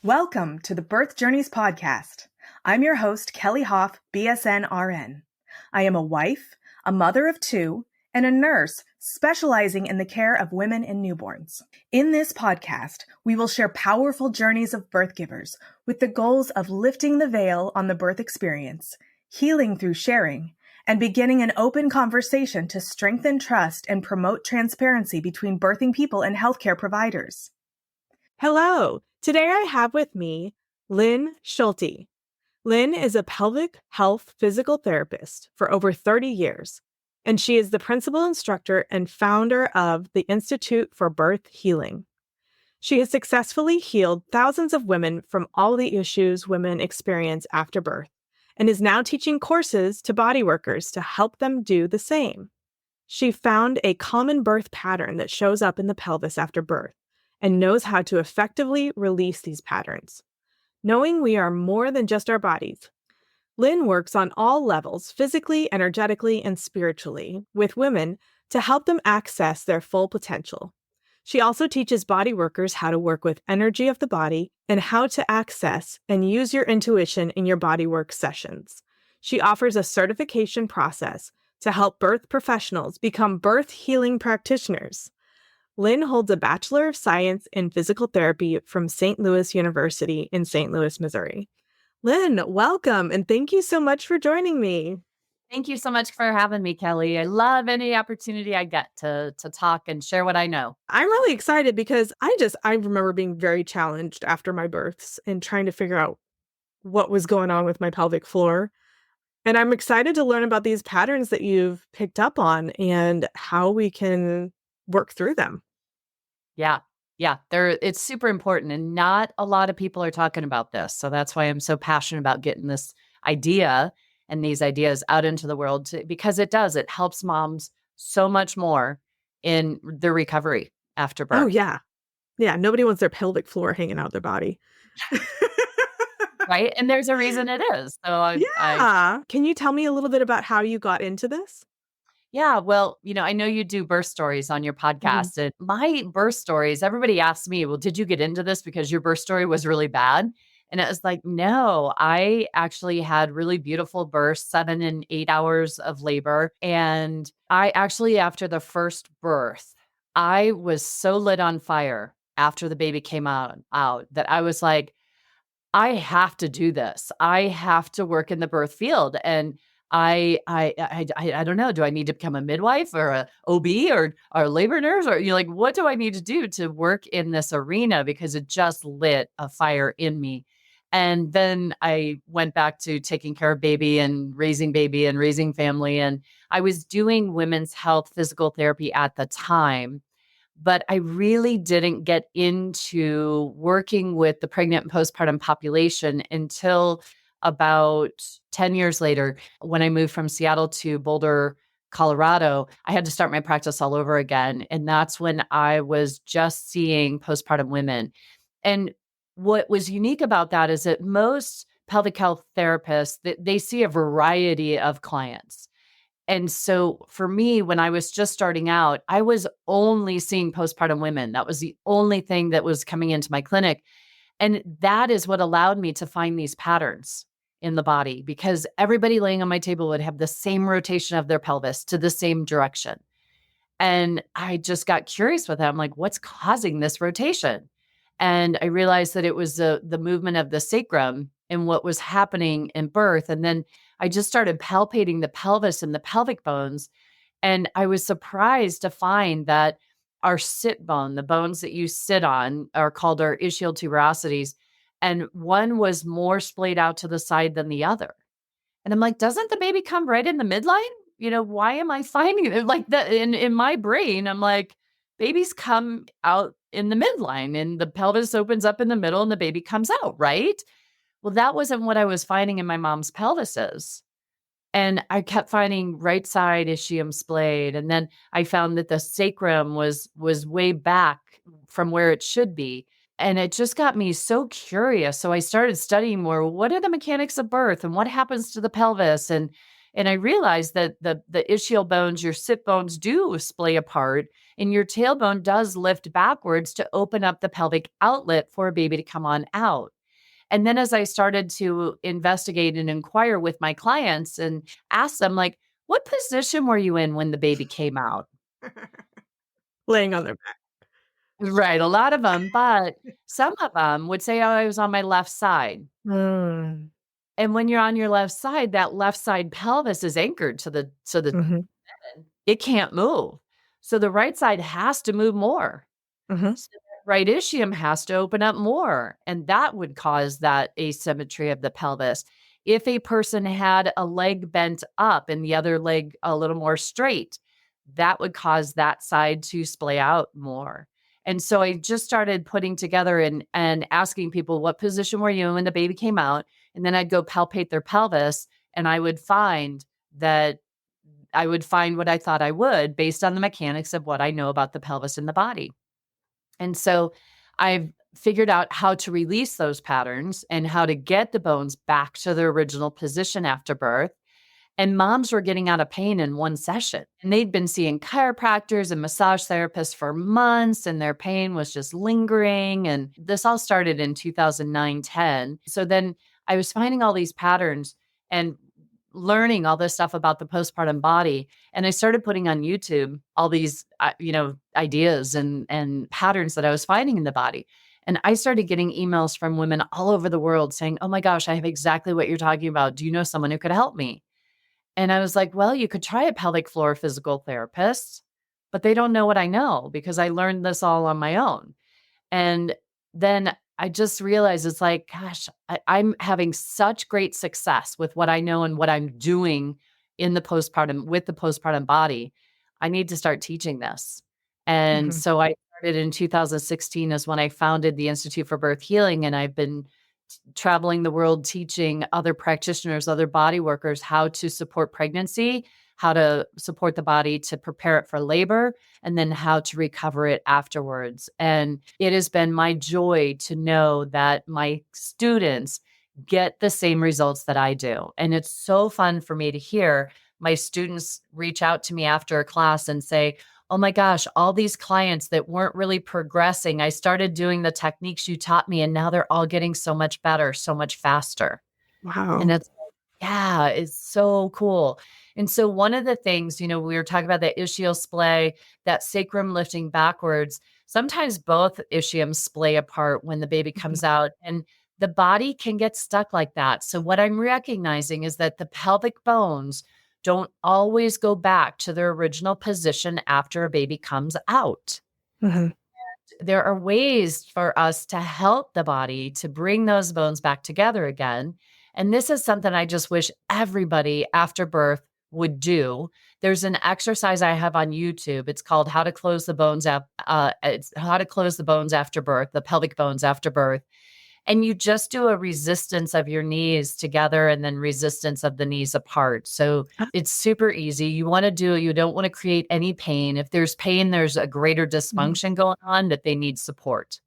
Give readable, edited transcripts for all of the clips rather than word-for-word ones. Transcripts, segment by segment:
Welcome to the Birth Journeys podcast. I'm your host, Kelly Hoff, BSN RN. I am a wife, a mother of two, and a nurse specializing in the care of women and newborns. In this podcast, we will share powerful journeys of birth givers with the goals of lifting the veil on the birth experience, healing through sharing, and beginning an open conversation to strengthen trust and promote transparency between birthing people and healthcare providers. Hello. Today I have with me Lynn Schulte. Lynn is a pelvic health physical therapist for over 30 years, and she is the principal instructor and founder of the Institute for Birth Healing. She has successfully healed thousands of women from all the issues women experience after birth, and is now teaching courses to body workers to help them do the same. She found a common birth pattern that shows up in the pelvis after birth, and knows how to effectively release these patterns. Knowing we are more than just our bodies, Lynn works on all levels, physically, energetically, and spiritually, with women to help them access their full potential. She also teaches body workers how to work with energy of the body and how to access and use your intuition in your bodywork sessions. She offers a certification process to help birth professionals become birth healing practitioners. Lynn holds a Bachelor of Science in Physical Therapy from St. Louis University in St. Louis, Missouri. Lynn, welcome, and thank you so much for joining me. Thank you so much for having me, Kelly. I love any opportunity I get to talk and share what I know. I'm really excited because I remember being very challenged after my births and trying to figure out what was going on with my pelvic floor. And I'm excited to learn about these patterns that you've picked up on and how we can work through them. Yeah. It's super important, and not a lot of people are talking about this. So that's why I'm so passionate about getting this idea and these ideas out into the world because it helps moms so much more in their recovery after birth. Oh, yeah. Yeah. Nobody wants their pelvic floor hanging out their body. Right. And there's a reason it is. So Can you tell me a little bit about how you got into this? Yeah, well, I know you do birth stories on your podcast. And my birth stories, everybody asks me, well, did you get into this because your birth story was really bad? And it was like, no, I actually had really beautiful births, 7 and 8 hours of labor. And I actually, after the first birth, I was so lit on fire after the baby came out that I was like, I have to do this. I have to work in the birth field. And I don't know. Do I need to become a midwife or a OB or a labor nurse? Or what do I need to do to work in this arena? Because it just lit a fire in me. And then I went back to taking care of baby and raising family. And I was doing women's health physical therapy at the time. But I really didn't get into working with the pregnant and postpartum population until about 10 years later, when I moved from Seattle to Boulder, Colorado. I had to start my practice all over again. And that's when I was just seeing postpartum women. And what was unique about that is that most pelvic health therapists, they see a variety of clients. And so for me, when I was just starting out, I was only seeing postpartum women. That was the only thing that was coming into my clinic. And that is what allowed me to find these patterns in the body, because everybody laying on my table would have the same rotation of their pelvis to the same direction. And I just got curious with them, like, what's causing this rotation? And I realized that it was the movement of the sacrum and what was happening in birth. And then I just started palpating the pelvis and the pelvic bones. And I was surprised to find that our sit bone, the bones that you sit on, are called our ischial tuberosities. And one was more splayed out to the side than the other. And I'm like, doesn't the baby come right in the midline? Why am I finding it like that? In my brain, I'm like, babies come out in the midline and the pelvis opens up in the middle and the baby comes out, right? Well, that wasn't what I was finding in my mom's pelvises. And I kept finding right side ischium splayed. And then I found that the sacrum was way back from where it should be. And it just got me so curious. So I started studying more. What are the mechanics of birth and what happens to the pelvis? And I realized that the ischial bones, your sit bones, do splay apart, and your tailbone does lift backwards to open up the pelvic outlet for a baby to come on out. And then as I started to investigate and inquire with my clients and ask them, like, what position were you in when the baby came out? Laying on their back. Right. A lot of them, but some of them would say, oh, I was on my left side. Mm. And when you're on your left side, that left side pelvis is anchored to the Mhm. it can't move. So the right side has to move more. Mhm. So that right ischium has to open up more, and that would cause that asymmetry of the pelvis. If a person had a leg bent up and the other leg a little more straight, that would cause that side to splay out more. And so I just started putting together and asking people, what position were you in when the baby came out? And then I'd go palpate their pelvis, and that I would find what I thought I would based on the mechanics of what I know about the pelvis and the body. And so I've figured out how to release those patterns and how to get the bones back to their original position after birth. And moms were getting out of pain in one session. And they'd been seeing chiropractors and massage therapists for months, and their pain was just lingering. And this all started in 2009-10. So then I was finding all these patterns and learning all this stuff about the postpartum body. And I started putting on YouTube all these, ideas and patterns that I was finding in the body. And I started getting emails from women all over the world saying, oh my gosh, I have exactly what you're talking about. Do you know someone who could help me? And I was like, well, you could try a pelvic floor physical therapist, but they don't know what I know because I learned this all on my own. And then I just realized it's like, gosh, I'm having such great success with what I know and what I'm doing in the postpartum with the postpartum body. I need to start teaching this. And Mhm. so I started in 2016 is when I founded the Institute for Birth Healing. And I've been traveling the world teaching other practitioners, other body workers how to support pregnancy, how to support the body to prepare it for labor, and then how to recover it afterwards. And it has been my joy to know that my students get the same results that I do. And it's so fun for me to hear my students reach out to me after a class and say, oh my gosh, all these clients that weren't really progressing, I started doing the techniques you taught me, and now they're all getting so much better, so much faster. And Wow. it's yeah, it's so cool. And so one of the things, we were talking about that ischial splay, that sacrum lifting backwards. Sometimes both ischiums splay apart when the baby Mhm. comes out, and the body can get stuck like that. So what I'm recognizing is that the pelvic bones don't always go back to their original position after a baby comes out. Mhm. There are ways for us to help the body to bring those bones back together again. And this is something I just wish everybody after birth would do. There's an exercise I have on YouTube. It's called How to Close the Bones it's How to Close the Bones After Birth, the pelvic bones after birth. And you just do a resistance of your knees together and then resistance of the knees apart. So Ah. it's super easy. You don't want to create any pain. If there's pain, there's a greater Mhm. dysfunction going on that they need support.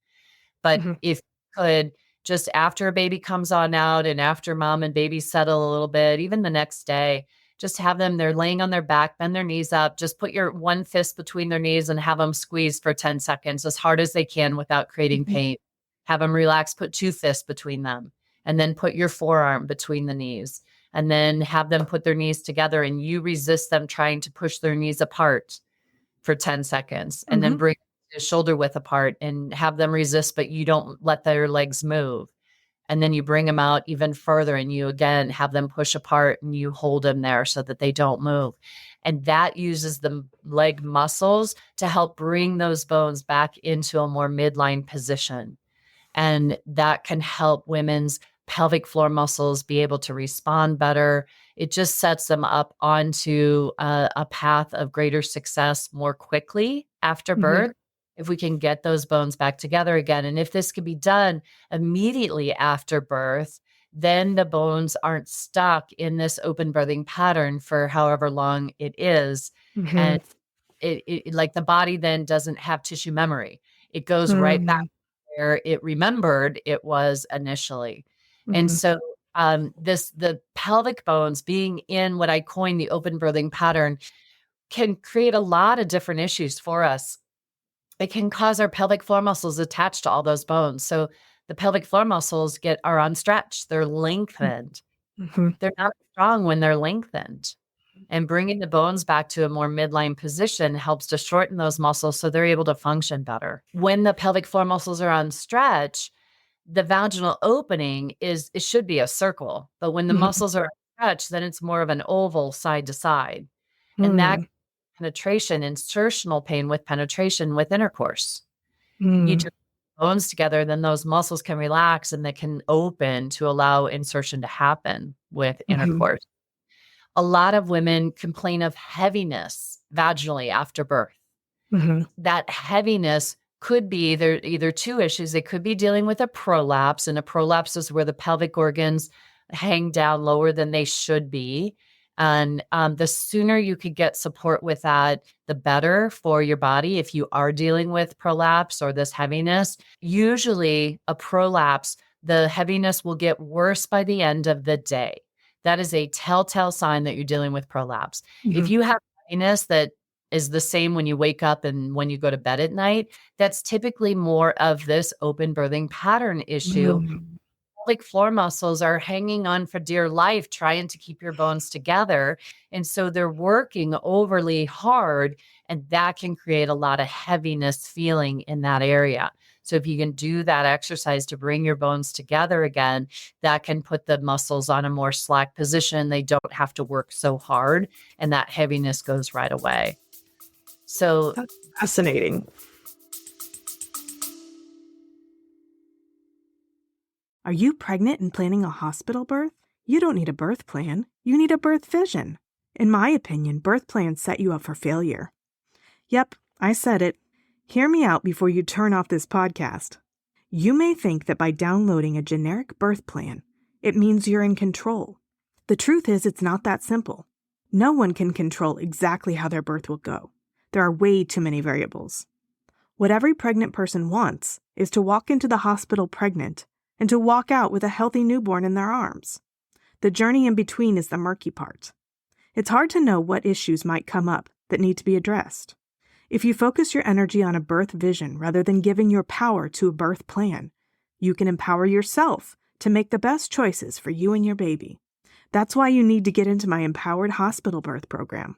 But Mhm. if you could, just after a baby comes on out and after mom and baby settle a little bit, even the next day, just have them, they're laying on their back, bend their knees up, just put your one fist between their knees and have them squeeze for 10 seconds as hard as they can without creating Mhm. pain. Have them relax, put two fists between them, and then put your forearm between the knees. And then have them put their knees together and you resist them trying to push their knees apart for 10 seconds, and then Mhm. bring the shoulder width apart and have them resist, but you don't let their legs move. And then you bring them out even further and you again have them push apart and you hold them there so that they don't move. And that uses the leg muscles to help bring those bones back into a more midline position. And that can help women's pelvic floor muscles be able to respond better. It just sets them up onto a path of greater success more quickly after Mhm. birth if we can get those bones back together again. And if this can be done immediately after birth, then the bones aren't stuck in this open birthing pattern for however long it is. And Mhm. like the body then doesn't have tissue memory. It goes right back Mhm. where it remembered it was initially. And Mhm. so the pelvic bones being in what I coined the open birthing pattern can create a lot of different issues for us. It can cause our pelvic floor muscles attached to all those bones. So the pelvic floor muscles are on stretch. They're lengthened. Mm-hmm. They're not strong when they're lengthened. And bringing the bones back to a more midline position helps to shorten those muscles so they're able to function better. When the pelvic floor muscles are on stretch, the vaginal opening it should be a circle. But when the muscles are on stretch, then it's more of an oval side to side. And that penetration, insertional pain with penetration with intercourse. You just put bones together, then those muscles can relax and they can open to allow insertion to happen with intercourse. A lot of women complain of heaviness vaginally after birth. That heaviness could be either two issues. They could be dealing with a prolapse, and a prolapse is where the pelvic organs hang down lower than they should be. And the sooner you could get support with that, the better for your body. If you are dealing with prolapse or this heaviness, usually a prolapse, the heaviness will get worse by the end of the day. That is a telltale sign that you're dealing with prolapse. If you have heaviness that is the same when you wake up and when you go to bed at night, that's typically more of this open birthing pattern issue. Pelvic floor muscles are hanging on for dear life, trying to keep your bones together. And so they're working overly hard, and that can create a lot of heaviness feeling in that area. So if you can do that exercise to bring your bones together again, that can put the muscles on a more slack position. They don't have to work so hard, and that heaviness goes right away. So that's fascinating. Are you pregnant and planning a hospital birth? You don't need a birth plan. You need a birth vision. In my opinion, birth plans set you up for failure. Yep, I said it. Hear me out before you turn off this podcast. You may think that by downloading a generic birth plan, it means you're in control. The truth is, it's not that simple. No one can control exactly how their birth will go. There are way too many variables. What every pregnant person wants is to walk into the hospital pregnant and to walk out with a healthy newborn in their arms. The journey in between is the murky part. It's hard to know what issues might come up that need to be addressed. If you focus your energy on a birth vision rather than giving your power to a birth plan, you can empower yourself to make the best choices for you and your baby. That's why you need to get into my Empowered Hospital Birth program.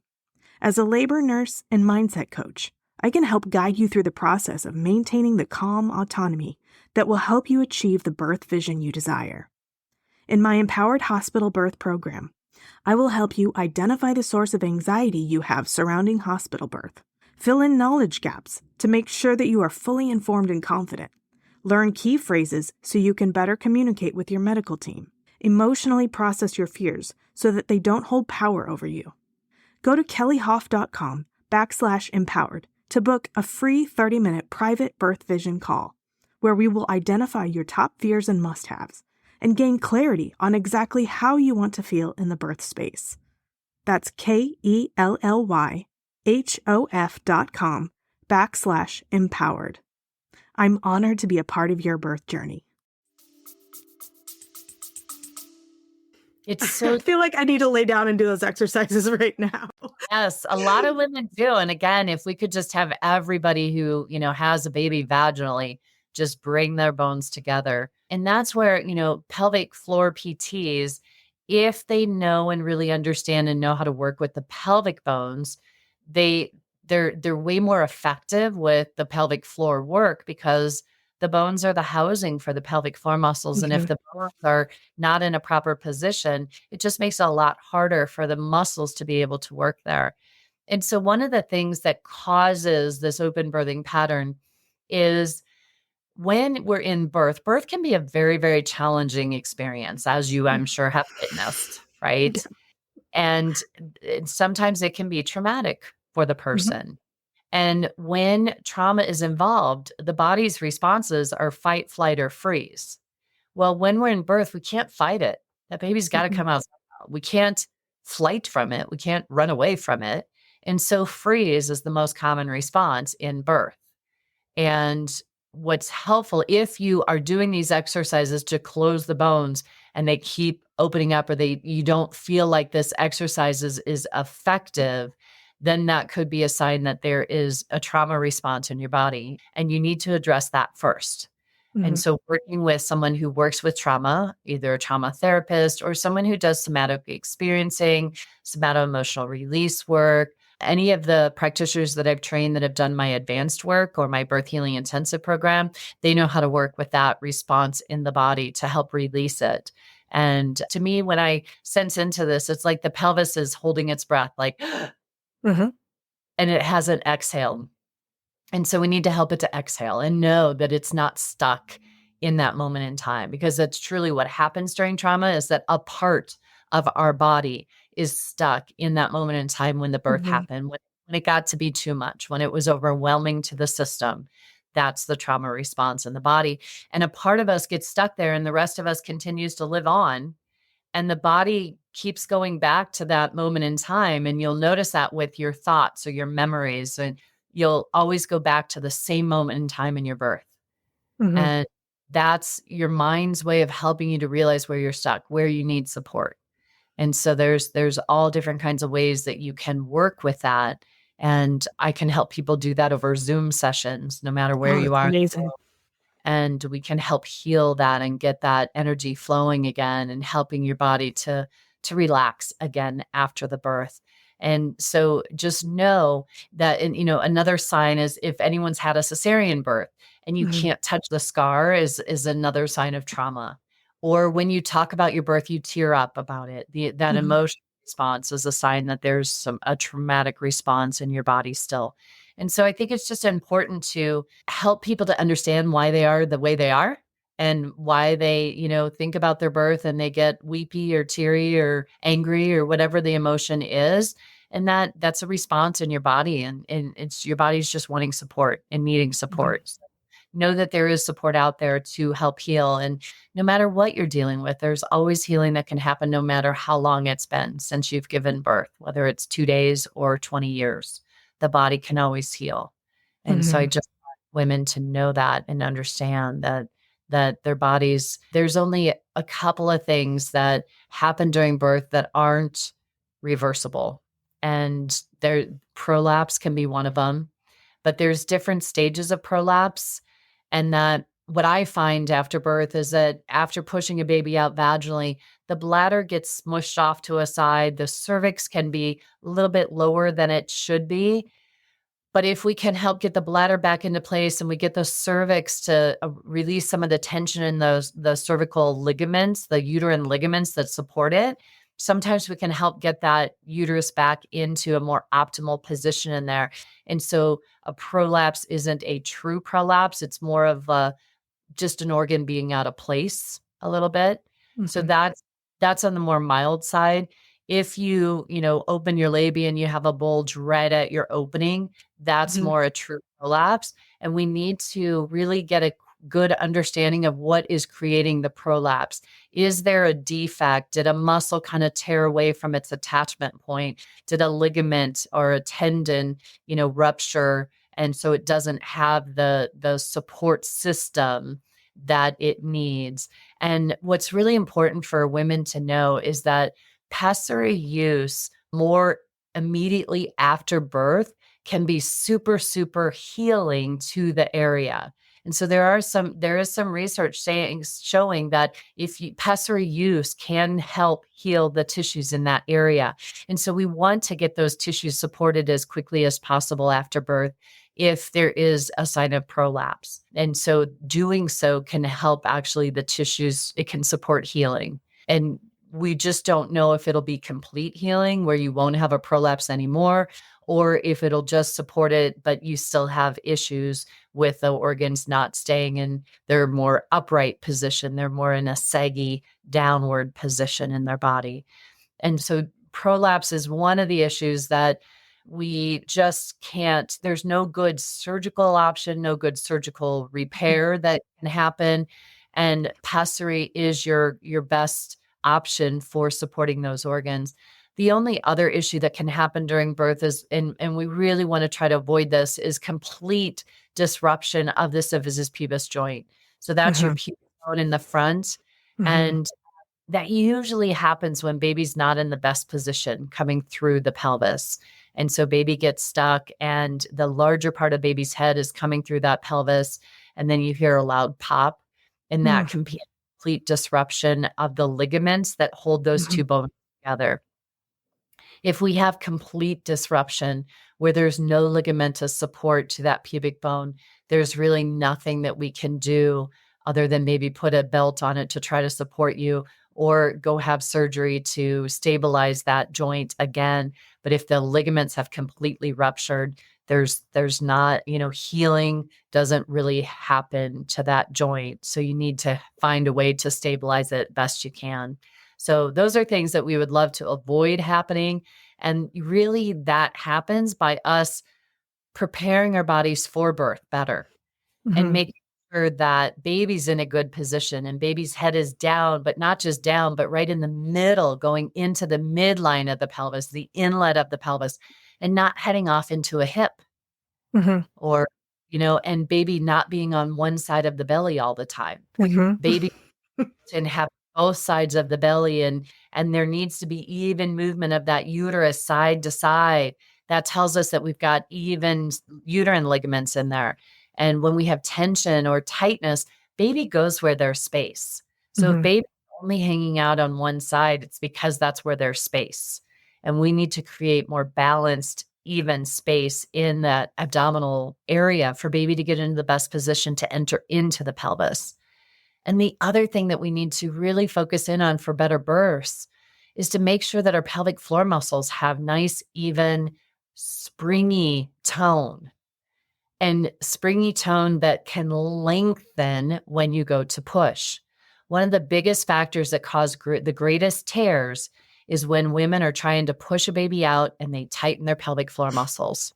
As a labor nurse and mindset coach, I can help guide you through the process of maintaining the calm autonomy that will help you achieve the birth vision you desire. In my Empowered Hospital Birth program, I will help you identify the source of anxiety you have surrounding hospital birth, fill in knowledge gaps to make sure that you are fully informed and confident, learn key phrases so you can better communicate with your medical team, emotionally process your fears so that they don't hold power over you. Go to kellyhoff.com/empowered to book a free 30-minute private birth vision call, where we will identify your top fears and must-haves and gain clarity on exactly how you want to feel in the birth space. That's kellyhoff.com/empowered. I'm honored to be a part of your birth journey. it's so I feel like I need to lay down and do those exercises right now. Yes, a lot of women do. And again, if we could just have everybody who, has a baby vaginally, just bring their bones together. And that's where, pelvic floor PTs, if they know and really understand and know how to work with the pelvic bones, they're way more effective with the pelvic floor work, because the bones are the housing for the pelvic floor muscles. And if the bones are not in a proper position, it just makes it a lot harder for the muscles to be able to work there. And so one of the things that causes this open birthing pattern is when we're in birth can be a very, very challenging experience, as you, I'm sure, have witnessed, right? And sometimes it can be traumatic for the person. And when trauma is involved, the body's responses are fight, flight, or freeze. Well, when we're in birth, we can't fight it. That baby's got to come out somehow. We can't flight from it. We can't run away from it. And so freeze is the most common response in birth. And what's helpful, if you are doing these exercises to close the bones and they keep opening up, or you don't feel like this exercise is effective, then that could be a sign that there is a trauma response in your body, and you need to address that first. And Mhm. so working with someone who works with trauma, either a trauma therapist or someone who does somatic experiencing, somato-emotional release work, any of the practitioners that I've trained that have done my advanced work or my birth healing intensive program, they know how to work with that response in the body to help release it. And to me, when I sense into this, it's like the pelvis is holding its breath, like, Mhm. and it hasn't exhaled. And so we need to help it to exhale and know that it's not stuck in that moment in time, because that's truly what happens during trauma, is that a part of our body is stuck in that moment in time when the birth Mhm. happened, when it got to be too much, when it was overwhelming to the system. That's the trauma response in the body. And a part of us gets stuck there and the rest of us continues to live on. And the body keeps going back to that moment in time. And you'll notice that with your thoughts or your memories. And you'll always go back to the same moment in time in your birth. Mhm. And that's your mind's way of helping you to realize where you're stuck, where you need support. And so there's all different kinds of ways that you can work with that. And I can help people do that over Zoom sessions, no matter where Oh, you that's are, amazing. and we can help heal that and get that energy flowing again and helping your body to relax again after the birth. And so just know that, and another sign is if anyone's had a cesarean birth and you Mhm. can't touch the scar is another sign of trauma. Or when you talk about your birth, you tear up about it. That Mhm. emotional response is a sign that there's a traumatic response in your body still. And so I think it's just important to help people to understand why they are the way they are and why they, think about their birth and they get weepy or teary or angry or whatever the emotion is. And that's a response in your body, and it's your body's just wanting support and needing Mhm. support. So know that there is support out there to help heal. And no matter what you're dealing with, there's always healing that can happen no matter how long it's been since you've given birth, whether it's 2 days or 20 years. The body can always heal. And so I Mhm. just want women to know that and understand that their bodies, there's only a couple of things that happen during birth that aren't reversible. And their prolapse can be one of them, but there's different stages of prolapse. And that what I find after birth is that after pushing a baby out vaginally, the bladder gets smushed off to a side. The cervix can be a little bit lower than it should be. But if we can help get the bladder back into place and we get the cervix to release some of the tension in the cervical ligaments, the uterine ligaments that support it, sometimes we can help get that uterus back into a more optimal position in there. And so a prolapse isn't a true prolapse. It's more of just an organ being out of place a little bit. So Mhm. that's on the more mild side. If you open your labia and you have a bulge right at your opening, that's Mhm. more a true prolapse. And we need to really get a good understanding of what is creating the prolapse. Is there a defect? Did a muscle kind of tear away from its attachment point? Did a ligament or a tendon, rupture? And so it doesn't have the support system that it needs. And what's really important for women to know is that pessary use more immediately after birth can be super, super healing to the area. And so there is some research showing that if pessary use can help heal the tissues in that area. And so we want to get those tissues supported as quickly as possible after birth if there is a sign of prolapse. And so doing so can help actually the tissues, it can support healing. And we just don't know if it'll be complete healing where you won't have a prolapse anymore, or if it'll just support it, but you still have issues with the organs not staying in their more upright position. They're more in a saggy downward position in their body. And so prolapse is one of the issues that we just can't, there's no good surgical option, no good surgical repair that can happen. And pessary is your best option for supporting those organs. The only other issue that can happen during birth is, and we really want to try to avoid this, is complete disruption of the symphysis pubis joint. So that's your Mhm. pubis bone in the front. Mhm. And that usually happens when baby's not in the best position coming through the pelvis. And so baby gets stuck and the larger part of baby's head is coming through that pelvis. and then you hear a loud pop, and that can be a complete disruption of the ligaments that hold those two bones together. If we have complete disruption where there's no ligamentous support to that pubic bone, there's really nothing that we can do other than maybe put a belt on it to try to support you or go have surgery to stabilize that joint again. But if the ligaments have completely ruptured, there's not, healing doesn't really happen to that joint. So you need to find a way to stabilize it best you can. So those are things that we would love to avoid happening. And really that happens by us preparing our bodies for birth better and making sure that baby's in a good position and baby's head is down, but not just down, but right in the middle, going into the midline of the pelvis, the inlet of the pelvis, and not heading off into a hip or, and baby not being on one side of the belly all the time. Baby and have both sides of the belly and there needs to be even movement of that uterus side to side. That tells us that we've got even uterine ligaments in there. And when we have tension or tightness, baby goes where there's space. So if baby's only hanging out on one side, it's because that's where there's space. And we need to create more balanced, even space in that abdominal area for baby to get into the best position to enter into the pelvis. And the other thing that we need to really focus in on for better births is to make sure that our pelvic floor muscles have nice, even, springy tone. And springy tone that can lengthen when you go to push. One of the biggest factors that cause the greatest tears is when women are trying to push a baby out and they tighten their pelvic floor muscles.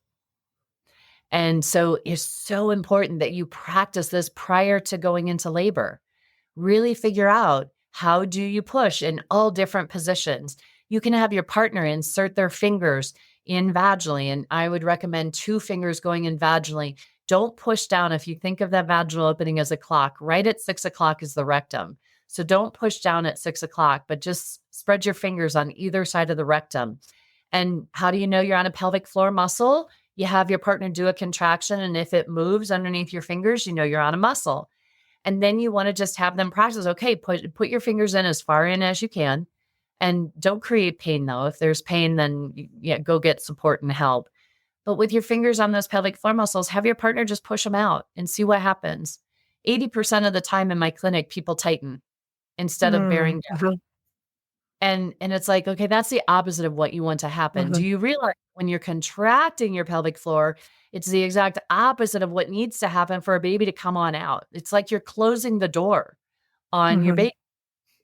And so it's so important that you practice this prior to going into labor. Really figure out, how do you push in all different positions? You can have your partner insert their fingers in vaginally, and I would recommend 2 fingers going in vaginally. Don't push down. If you think of that vaginal opening as a clock, right at 6 o'clock is the rectum. So don't push down at 6 o'clock, but just spread your fingers on either side of the rectum. And how do you know you're on a pelvic floor muscle? You have your partner do a contraction, and if it moves underneath your fingers, you know you're on a muscle. And then you want to just have them practice. Okay, put your fingers in as far in as you can. And don't create pain, though. If there's pain, then go get support and help. But with your fingers on those pelvic floor muscles, have your partner just push them out and see what happens. 80% of the time in my clinic, people tighten instead of bearing down. And it's like, okay, that's the opposite of what you want to happen. Do you realize when you're contracting your pelvic floor, it's the exact opposite of what needs to happen for a baby to come on out. It's like you're closing the door on your baby.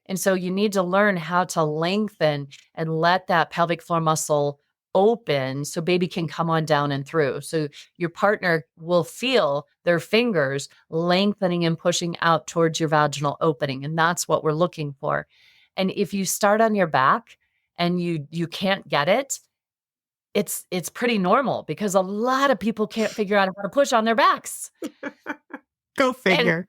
And so you need to learn how to lengthen and let that pelvic floor muscle open so baby can come on down and through. So your partner will feel their fingers lengthening and pushing out towards your vaginal opening. And that's what we're looking for. And if you start on your back and you can't get it, it's pretty normal because a lot of people can't figure out how to push on their backs. Go figure.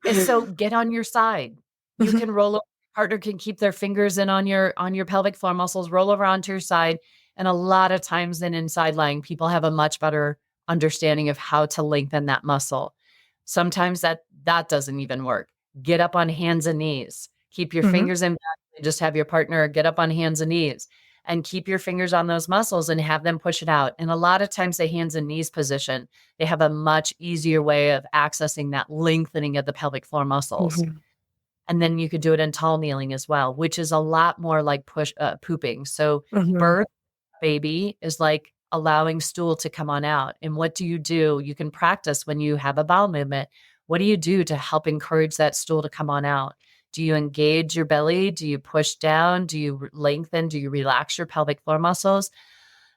And so get on your side. You can roll over. Your partner can keep their fingers in on your pelvic floor muscles, roll over onto your side. And a lot of times in inside lying, people have a much better understanding of how to lengthen that muscle. Sometimes that doesn't even work. Get up on hands and knees. Keep your fingers in back. Just have your partner get up on hands and knees and keep your fingers on those muscles and have them push it out. And a lot of times the hands and knees position, they have a much easier way of accessing that lengthening of the pelvic floor muscles. And then you could do it in tall kneeling as well, which is a lot more like pooping. So birth baby is like allowing stool to come on out. And what do? You can practice when you have a bowel movement. What do you do to help encourage that stool to come on out? Do you engage your belly? Do you push down? Do you lengthen? Do you relax your pelvic floor muscles?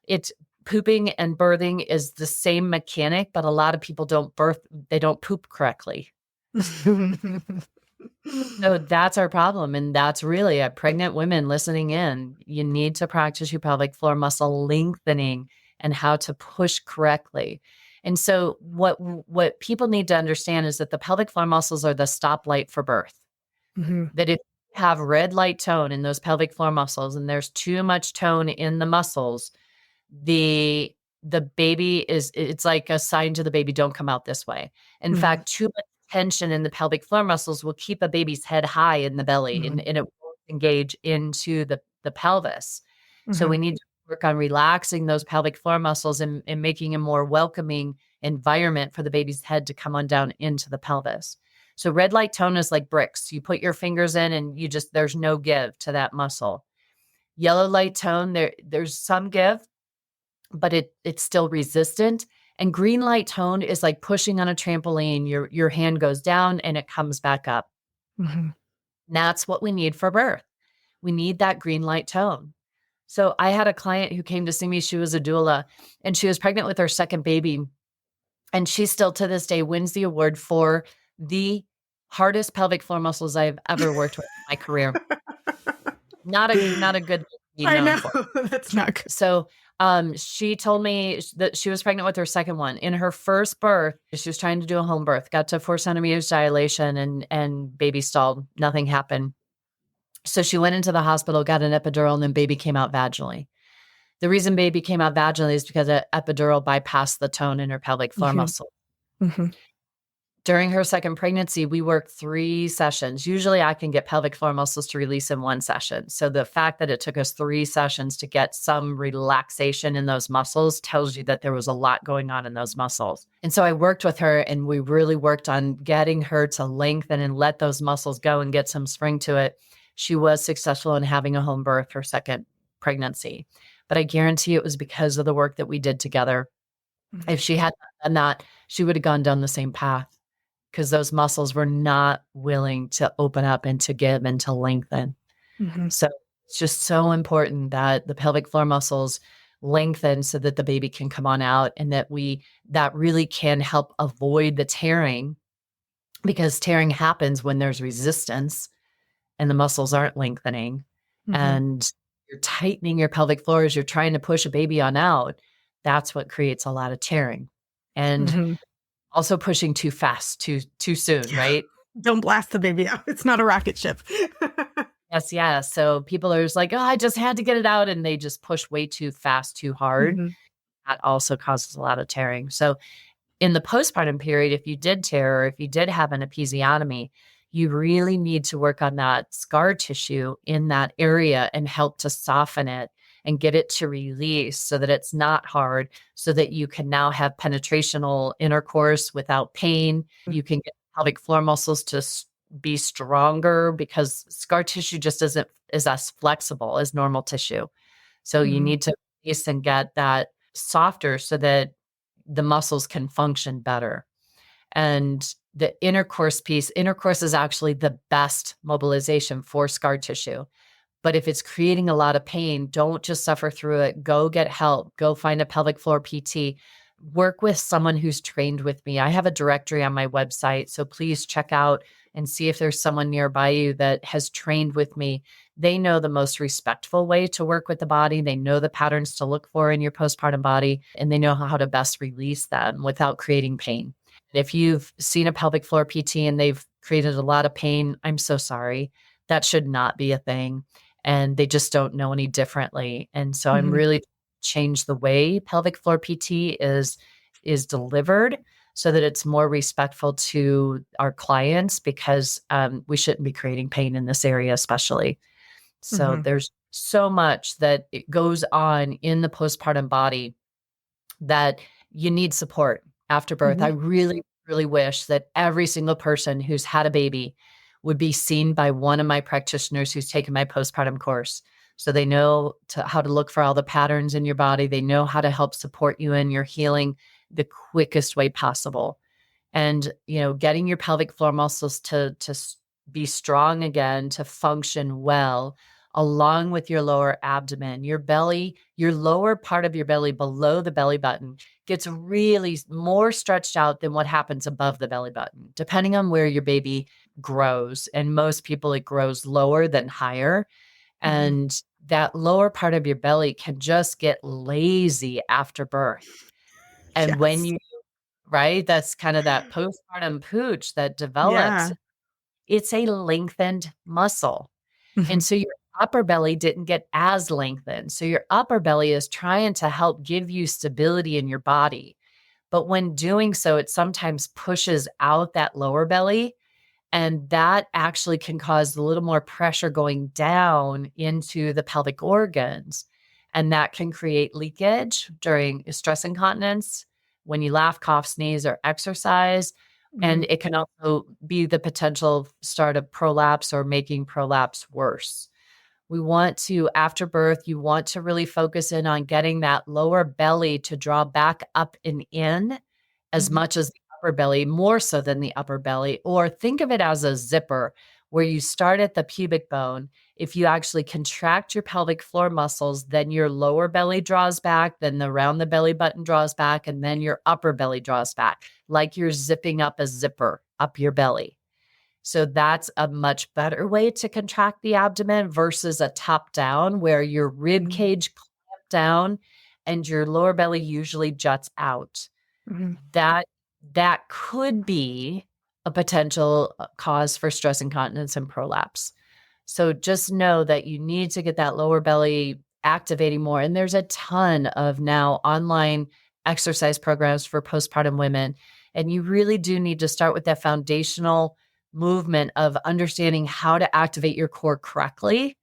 It's pooping and birthing is the same mechanic, but a lot of people don't poop correctly. So that's our problem. And that's really pregnant women listening in. You need to practice your pelvic floor muscle lengthening and how to push correctly. And so what people need to understand is that the pelvic floor muscles are the stoplight for birth. That if you have red light tone in those pelvic floor muscles and there's too much tone in the muscles, the the baby it's like a sign to the baby, don't come out this way. In fact, too much tension in the pelvic floor muscles will keep a baby's head high in the belly, and it won't engage into the pelvis. So we need to work on relaxing those pelvic floor muscles and making a more welcoming environment for the baby's head to come on down into the pelvis. So red light tone is like bricks. You put your fingers in and there's no give to that muscle. Yellow light tone, there's some give, but it's still resistant. And green light tone is like pushing on a trampoline. Your hand goes down and it comes back up. That's what we need for birth. We need that green light tone. So I had a client who came to see me. She was a doula and she was pregnant with her second baby. And she still to this day wins the award for the hardest pelvic floor muscles I've ever worked with in my career. Not a good thing to be known for. That's not good. So she told me that she was pregnant with her second one. In her first birth, she was trying to do a home birth, got to 4 centimeters dilation and baby stalled. Nothing happened. So she went into the hospital, got an epidural, and then baby came out vaginally. The reason baby came out vaginally is because an epidural bypassed the tone in her pelvic floor muscle. During her second pregnancy, we worked 3 sessions. Usually I can get pelvic floor muscles to release in 1 session. So the fact that it took us 3 sessions to get some relaxation in those muscles tells you that there was a lot going on in those muscles. And so I worked with her and we really worked on getting her to lengthen and let those muscles go and get some spring to it. She was successful in having a home birth her second pregnancy. But I guarantee it was because of the work that we did together. If she hadn't done that, she would have gone down the same path because those muscles were not willing to open up and to give and to lengthen. So it's just so important that the pelvic floor muscles lengthen so that the baby can come on out and that really can help avoid the tearing, because tearing happens when there's resistance and the muscles aren't lengthening. And you're tightening your pelvic floor as you're trying to push a baby on out. That's what creates a lot of tearing. And also pushing too fast, too soon, right? Don't blast the baby out. It's not a rocket ship. Yes. So people are just like, oh, I just had to get it out. And they just push way too fast, too hard. That also causes a lot of tearing. So in the postpartum period, if you did tear or if you did have an episiotomy, you really need to work on that scar tissue in that area and help to soften it and get it to release so that it's not hard, so that you can now have penetrational intercourse without pain. You can get pelvic floor muscles to be stronger because scar tissue just is as flexible as normal tissue. So you need to release and get that softer so that the muscles can function better. And the intercourse is actually the best mobilization for scar tissue. But if it's creating a lot of pain, don't just suffer through it. Go get help. Go find a pelvic floor PT. Work with someone who's trained with me. I have a directory on my website, so please check out and see if there's someone nearby you that has trained with me. They know the most respectful way to work with the body. They know the patterns to look for in your postpartum body, and they know how to best release them without creating pain. If you've seen a pelvic floor PT and they've created a lot of pain, I'm so sorry. That should not be a thing. And they just don't know any differently. And so I'm really change the way pelvic floor PT is delivered so that it's more respectful to our clients, because we shouldn't be creating pain in this area, especially. So there's so much that it goes on in the postpartum body that you need support after birth. I really, really wish that every single person who's had a baby would be seen by one of my practitioners who's taken my postpartum course. So they know how to look for all the patterns in your body. They know how to help support you in your healing the quickest way possible. And, getting your pelvic floor muscles to be strong again, to function well, along with your lower abdomen, your belly, your lower part of your belly below the belly button gets really more stretched out than what happens above the belly button, depending on where your baby grows. And most people, it grows lower than higher. And that lower part of your belly can just get lazy after birth. And when right, that's kind of that postpartum pooch that develops. It's a lengthened muscle. And so your upper belly didn't get as lengthened. So your upper belly is trying to help give you stability in your body. But when doing so, it sometimes pushes out that lower belly. And that actually can cause a little more pressure going down into the pelvic organs. And that can create leakage during stress incontinence, when you laugh, cough, sneeze, or exercise. And it can also be the potential start of prolapse or making prolapse worse. We want to, after birth, you want to really focus in on getting that lower belly to draw back up and in as much as the upper belly, more so than the upper belly. Or think of it as a zipper where you start at the pubic bone. If you actually contract your pelvic floor muscles, then your lower belly draws back, then around the belly button draws back, and then your upper belly draws back, like you're zipping up a zipper up your belly. So that's a much better way to contract the abdomen versus a top down where your rib cage clamps down and your lower belly usually juts out. That could be a potential cause for stress incontinence and prolapse. So just know that you need to get that lower belly activating more. And there's a ton of now online exercise programs for postpartum women. And you really do need to start with that foundational movement of understanding how to activate your core correctly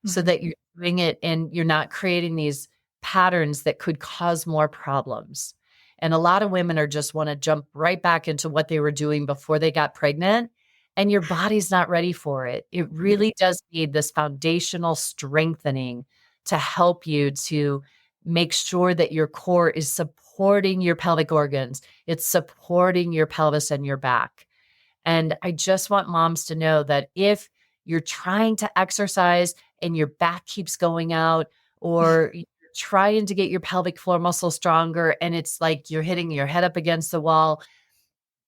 so that you're doing it and you're not creating these patterns that could cause more problems. And a lot of women are just want to jump right back into what they were doing before they got pregnant, and your body's not ready for it. It really does need this foundational strengthening to help you to make sure that your core is supporting your pelvic organs. It's supporting your pelvis and your back. And I just want moms to know that if you're trying to exercise and your back keeps going out, or you're trying to get your pelvic floor muscle stronger and it's like you're hitting your head up against the wall,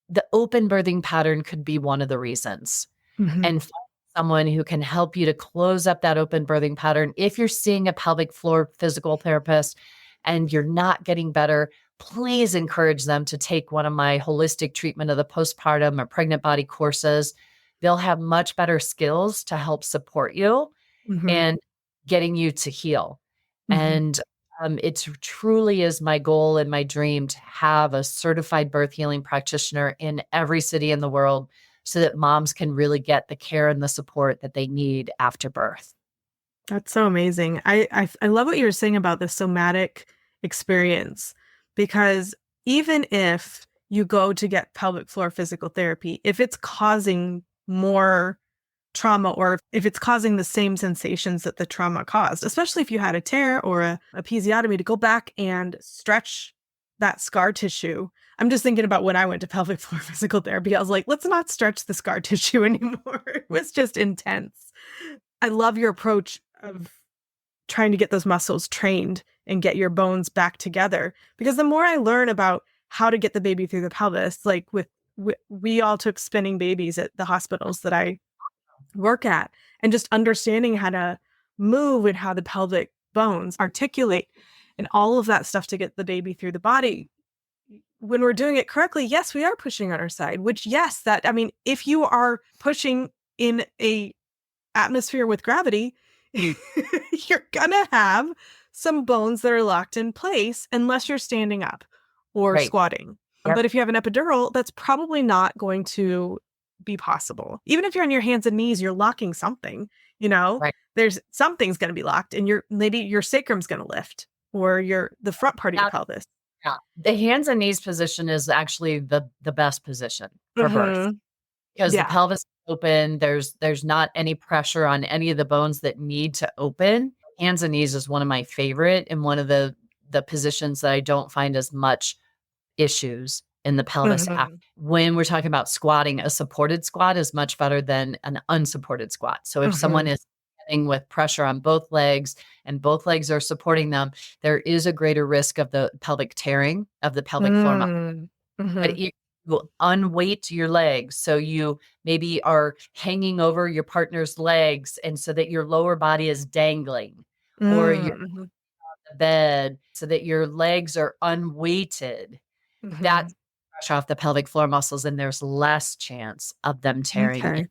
the open birthing pattern could be one of the reasons. And find someone who can help you to close up that open birthing pattern. If you're seeing a pelvic floor physical therapist and you're not getting better, please encourage them to take one of my holistic treatment of the postpartum or pregnant body courses. They'll have much better skills to help support you and getting you to heal. And it truly is my goal and my dream to have a certified birth healing practitioner in every city in the world so that moms can really get the care and the support that they need after birth. That's so amazing. I love what you were saying about the somatic experience, because even if you go to get pelvic floor physical therapy, if it's causing more trauma or if it's causing the same sensations that the trauma caused, especially if you had a tear or a episiotomy, to go back and stretch that scar tissue. I'm just thinking about when I went to pelvic floor physical therapy. I was like, let's not stretch the scar tissue anymore. It was just intense. I love your approach of trying to get those muscles trained and get your bones back together. Because the more I learn about how to get the baby through the pelvis, like we all took spinning babies at the hospitals that I work at, and just understanding how to move and how the pelvic bones articulate and all of that stuff to get the baby through the body. When we're doing it correctly, yes, we are pushing on our side, which, yes, if you are pushing in a atmosphere with gravity, you're gonna have some bones that are locked in place unless you're standing up or squatting. Yep. But if you have an epidural, that's probably not going to be possible. Even if you're on your hands and knees, you're locking something, there's something's going to be locked, and maybe your sacrum's going to lift, or the front part of your pelvis. Yeah. The hands and knees position is actually the best position for birth, because the pelvis is open. There's not any pressure on any of the bones that need to open. Hands and knees is one of my favorite, and one of the positions that I don't find as much issues in the pelvis. When we're talking about squatting, a supported squat is much better than an unsupported squat. So if someone is sitting with pressure on both legs and both legs are supporting them, there is a greater risk of the pelvic tearing of the pelvic floor muscle. But you will unweight your legs. So you maybe are hanging over your partner's legs, and so that your lower body is dangling, or you're on the bed so that your legs are unweighted. That's pressure off the pelvic floor muscles, and there's less chance of them tearing in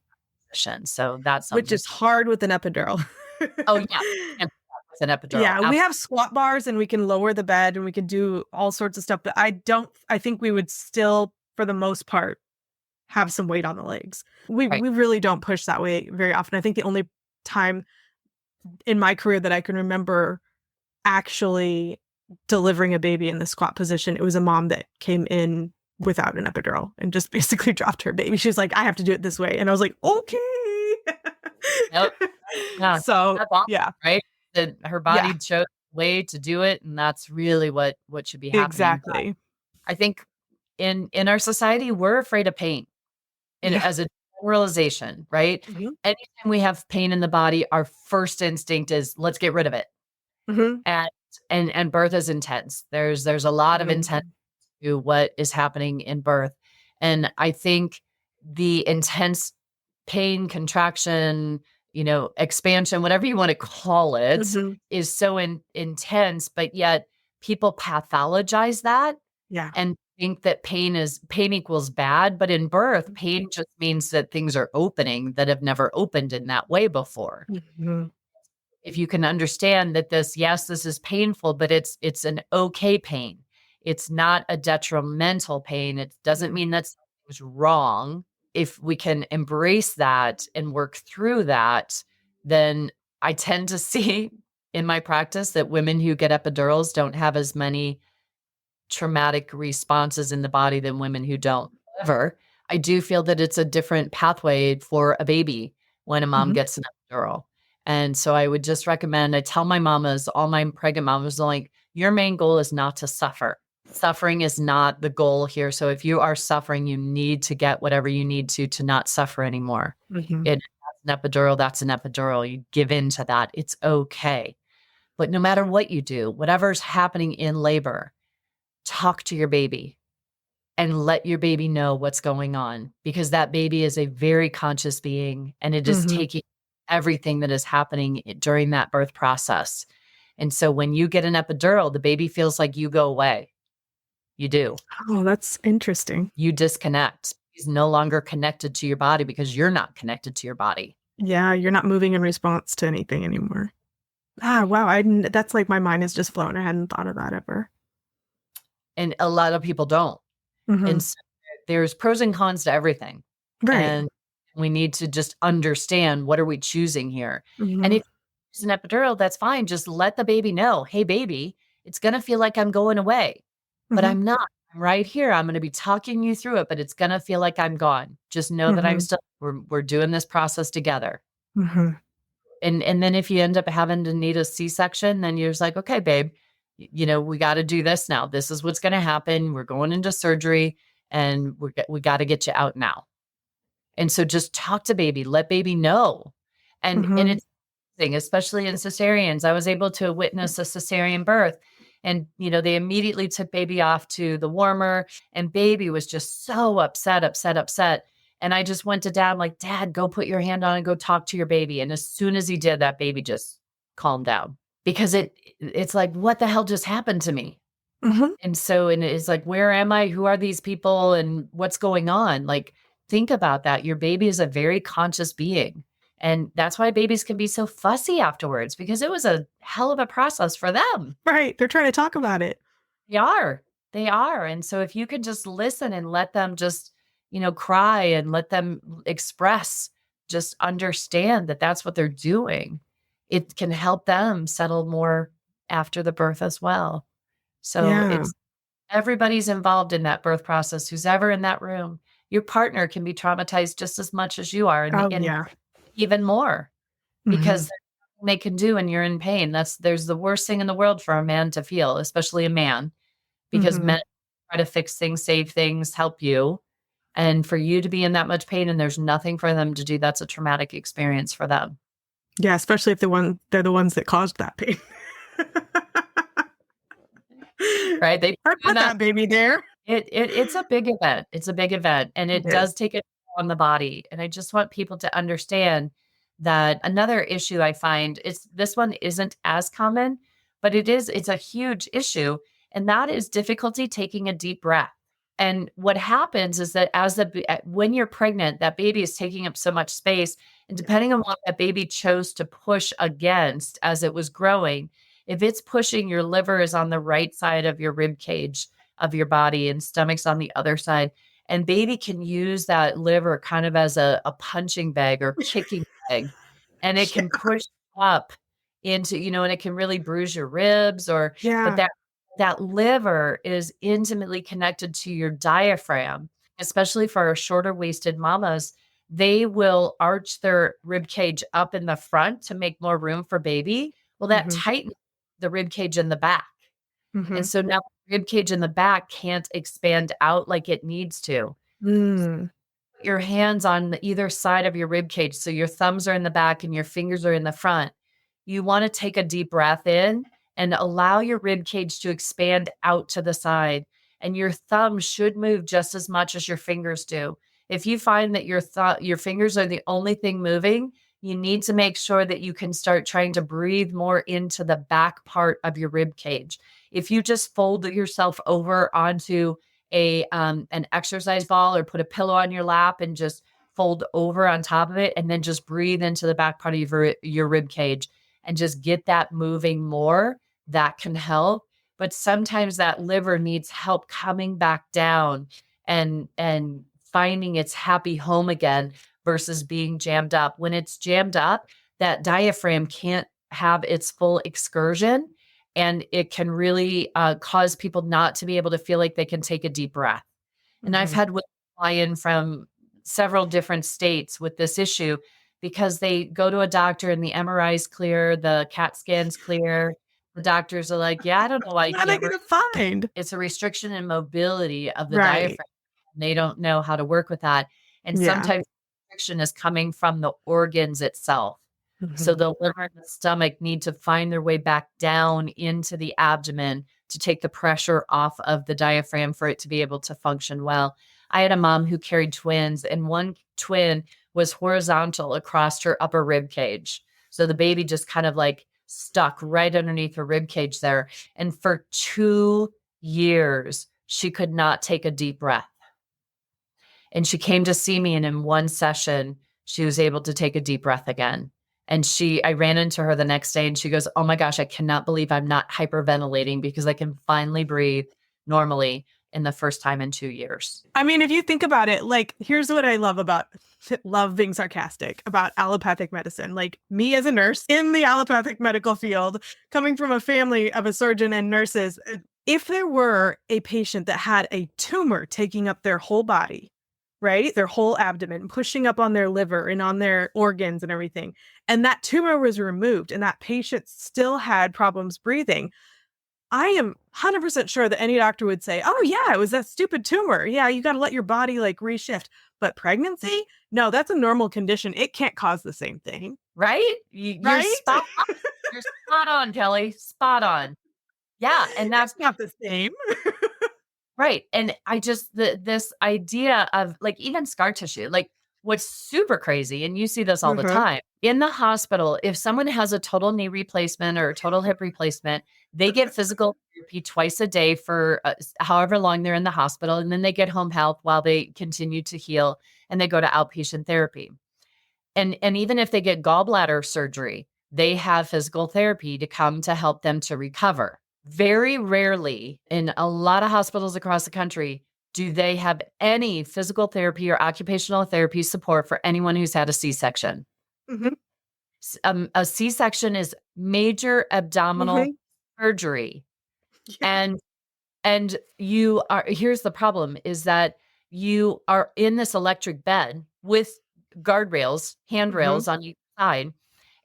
position. So that's something. Which is hard with an epidural. Oh, yeah. And with an epidural. Yeah, we have squat bars and we can lower the bed and we can do all sorts of stuff. But I think we would still, for the most part, have some weight on the legs. We Right. really don't push that way very often. I think the only time in my career that I can remember actually delivering a baby in the squat position, it was a mom that came in without an epidural and just basically dropped her baby. She was like, I have to do it this way. And I was like, okay. Yep. Yeah. So, That's awesome, yeah. right? That her body chose a way to do it, and that's really what should be happening. Exactly. I think in our society, we're afraid of pain. As a generalization, right? Mhm. Anytime we have pain in the body, our first instinct is let's get rid of it. Mhm. And birth is intense. There's a lot of Mhm. intent to what is happening in birth. And I think the intense pain, contraction, expansion, whatever you want to call it, Mhm. is so intense, but yet people pathologize that Yeah. and think that pain equals bad. But in birth, pain just means that things are opening that have never opened in that way before. Mhm. If you can understand that this is painful, but it's an okay pain. It's not a detrimental pain. It doesn't mean that something's wrong. If we can embrace that and work through that, then I tend to see in my practice that women who get epidurals don't have as many traumatic responses in the body than women who don't. However, I do feel that it's a different pathway for a baby when a mom Mhm. gets an epidural. And so I would just recommend, I tell my mamas, all my pregnant mamas, like, your main goal is not to suffer. Suffering is not the goal here. So if you are suffering, you need to get whatever you need to not suffer anymore. Mhm. That's an epidural. That's an epidural. You give in to that. It's okay. But no matter what you do, whatever's happening in labor, talk to your baby and let your baby know what's going on, because that baby is a very conscious being and it is Mhm. taking everything that is happening during that birth process. And so when you get an epidural, the baby feels like you go away. You do. Oh, that's interesting. You disconnect. He's no longer connected to your body because you're not connected to your body. Yeah, you're not moving in response to anything anymore. Wow. That's like my mind is just blown. I hadn't thought of that ever. And a lot of people don't. Mhm. And so there's pros and cons to everything. Right. And we need to just understand, what are we choosing here? And Mhm. if it's an epidural, that's fine. Just let the baby know, hey, baby, it's going to feel like I'm going away, but Mhm. I'm not. I'm right here. I'm going to be talking you through it, but it's going to feel like I'm gone. Just know that I'm Mhm. still, we're doing this process together. Mhm. And then if you end up having to need a C-section, then you're just like, okay, babe, we got to do this now. This is what's going to happen. We're going into surgery and we got to get you out now. And so just talk to baby, let baby know. And Mhm. it's thing, especially in cesareans. I was able to witness a cesarean birth, and they immediately took baby off to the warmer, and baby was just so upset. And I just went to dad, like, Dad, go put your hand on and go talk to your baby. And as soon as he did, that baby just calmed down, because it's like, what the hell just happened to me? Mhm. And it's like, where am I? Who are these people? And what's going on? Like, think about that. Your baby is a very conscious being. And that's why babies can be so fussy afterwards, because it was a hell of a process for them. Right. They're trying to talk about it. They are. They are. And so if you could just listen and let them just, cry and let them express, just understand that that's what they're doing, it can help them settle more after the birth as well. So Yeah. everybody's involved in that birth process, who's ever in that room. Your partner can be traumatized just as much as you are, Oh, and yeah. even more, because Mhm. there's nothing they can do and you're in pain. There's the worst thing in the world for a man to feel, especially a man, because Mhm. men try to fix things, save things, help you. And for you to be in that much pain and there's nothing for them to do, that's a traumatic experience for them. Yeah, especially if they're the ones that caused that pain. Right? They I do put not. that baby there. It's a big event. It's a big event, and It it is. does take it on the body. And I just want people to understand that another issue I find is, this one isn't as common, but it's a huge issue. And that is difficulty taking a deep breath. And what happens is that when you're pregnant, that baby is taking up so much space. And depending on what that baby chose to push against as it was growing, if it's pushing, your liver is on the right side of your rib cage of your body and stomach's on the other side. And baby can use that liver kind of as a punching bag or kicking bag. And it can push up into, and it can really bruise your ribs but Yeah. that liver is intimately connected to your diaphragm, especially for our shorter waisted mamas. They will arch their rib cage up in the front to make more room for baby. Well, that tightens the rib cage in the back. And so now the rib cage in the back can't expand out like it needs to. Mm. Put your hands on either side of your rib cage. So your thumbs are in the back and your fingers are in the front. You want to take a deep breath in and allow your rib cage to expand out to the side. And your thumb should move just as much as your fingers do. If you find that your fingers are the only thing moving, you need to make sure that you can start trying to breathe more into the back part of your rib cage. If you just fold yourself over onto an exercise ball or put a pillow on your lap and just fold over on top of it and then just breathe into the back part of your rib cage and just get that moving more, that can help. But sometimes that liver needs help coming back down and finding its happy home again versus being jammed up. When it's jammed up, that diaphragm can't have its full excursion, and it can really cause people not to be able to feel like they can take a deep breath. And I've had women fly in from several different states with this issue because they go to a doctor and the MRI's clear, the CAT scan's clear. The doctors are like, yeah, I don't know why you What are they can't. going to find? It's a restriction in mobility of the Right. diaphragm. They don't know how to work with that. And Yeah. sometimes restriction is coming from the organs itself. So the liver and the stomach need to find their way back down into the abdomen to take the pressure off of the diaphragm for it to be able to function well. I had a mom who carried twins, and one twin was horizontal across her upper rib cage. So the baby just kind of like stuck right underneath her rib cage there. And for 2 years, she could not take a deep breath. And she came to see me, and in one session, she was able to take a deep breath again. And I ran into her the next day and she goes, oh my gosh, I cannot believe I'm not hyperventilating because I can finally breathe normally in the first time in 2 years. I mean, if you think about it, like, here's what I love being sarcastic about allopathic medicine. Like, me as a nurse in the allopathic medical field, coming from a family of a surgeon and nurses, if there were a patient that had a tumor taking up their whole body, right? Their whole abdomen, pushing up on their liver and on their organs and everything, and that tumor was removed and that patient still had problems breathing, I am 100% sure that any doctor would say, oh yeah, it was that stupid tumor. Yeah, you got to let your body like reshift. But pregnancy? No, that's a normal condition. It can't cause the same thing. Right? You're spot on. You're spot on, Kelly. Spot on. Yeah. And that's not the same. Right. And I just, this idea of like even scar tissue, like what's super crazy, and you see this all the time in the hospital, if someone has a total knee replacement or a total hip replacement, they get physical therapy twice a day for however long they're in the hospital. And then they get home health while they continue to heal, and they go to outpatient therapy. And even if they get gallbladder surgery, they have physical therapy to come to help them to recover. Very rarely in a lot of hospitals across the country do they have any physical therapy or occupational therapy support for anyone who's had a C-section. A C-section is major abdominal surgery. Yeah. And here's the problem is that you are in this electric bed with guardrails, handrails on each side.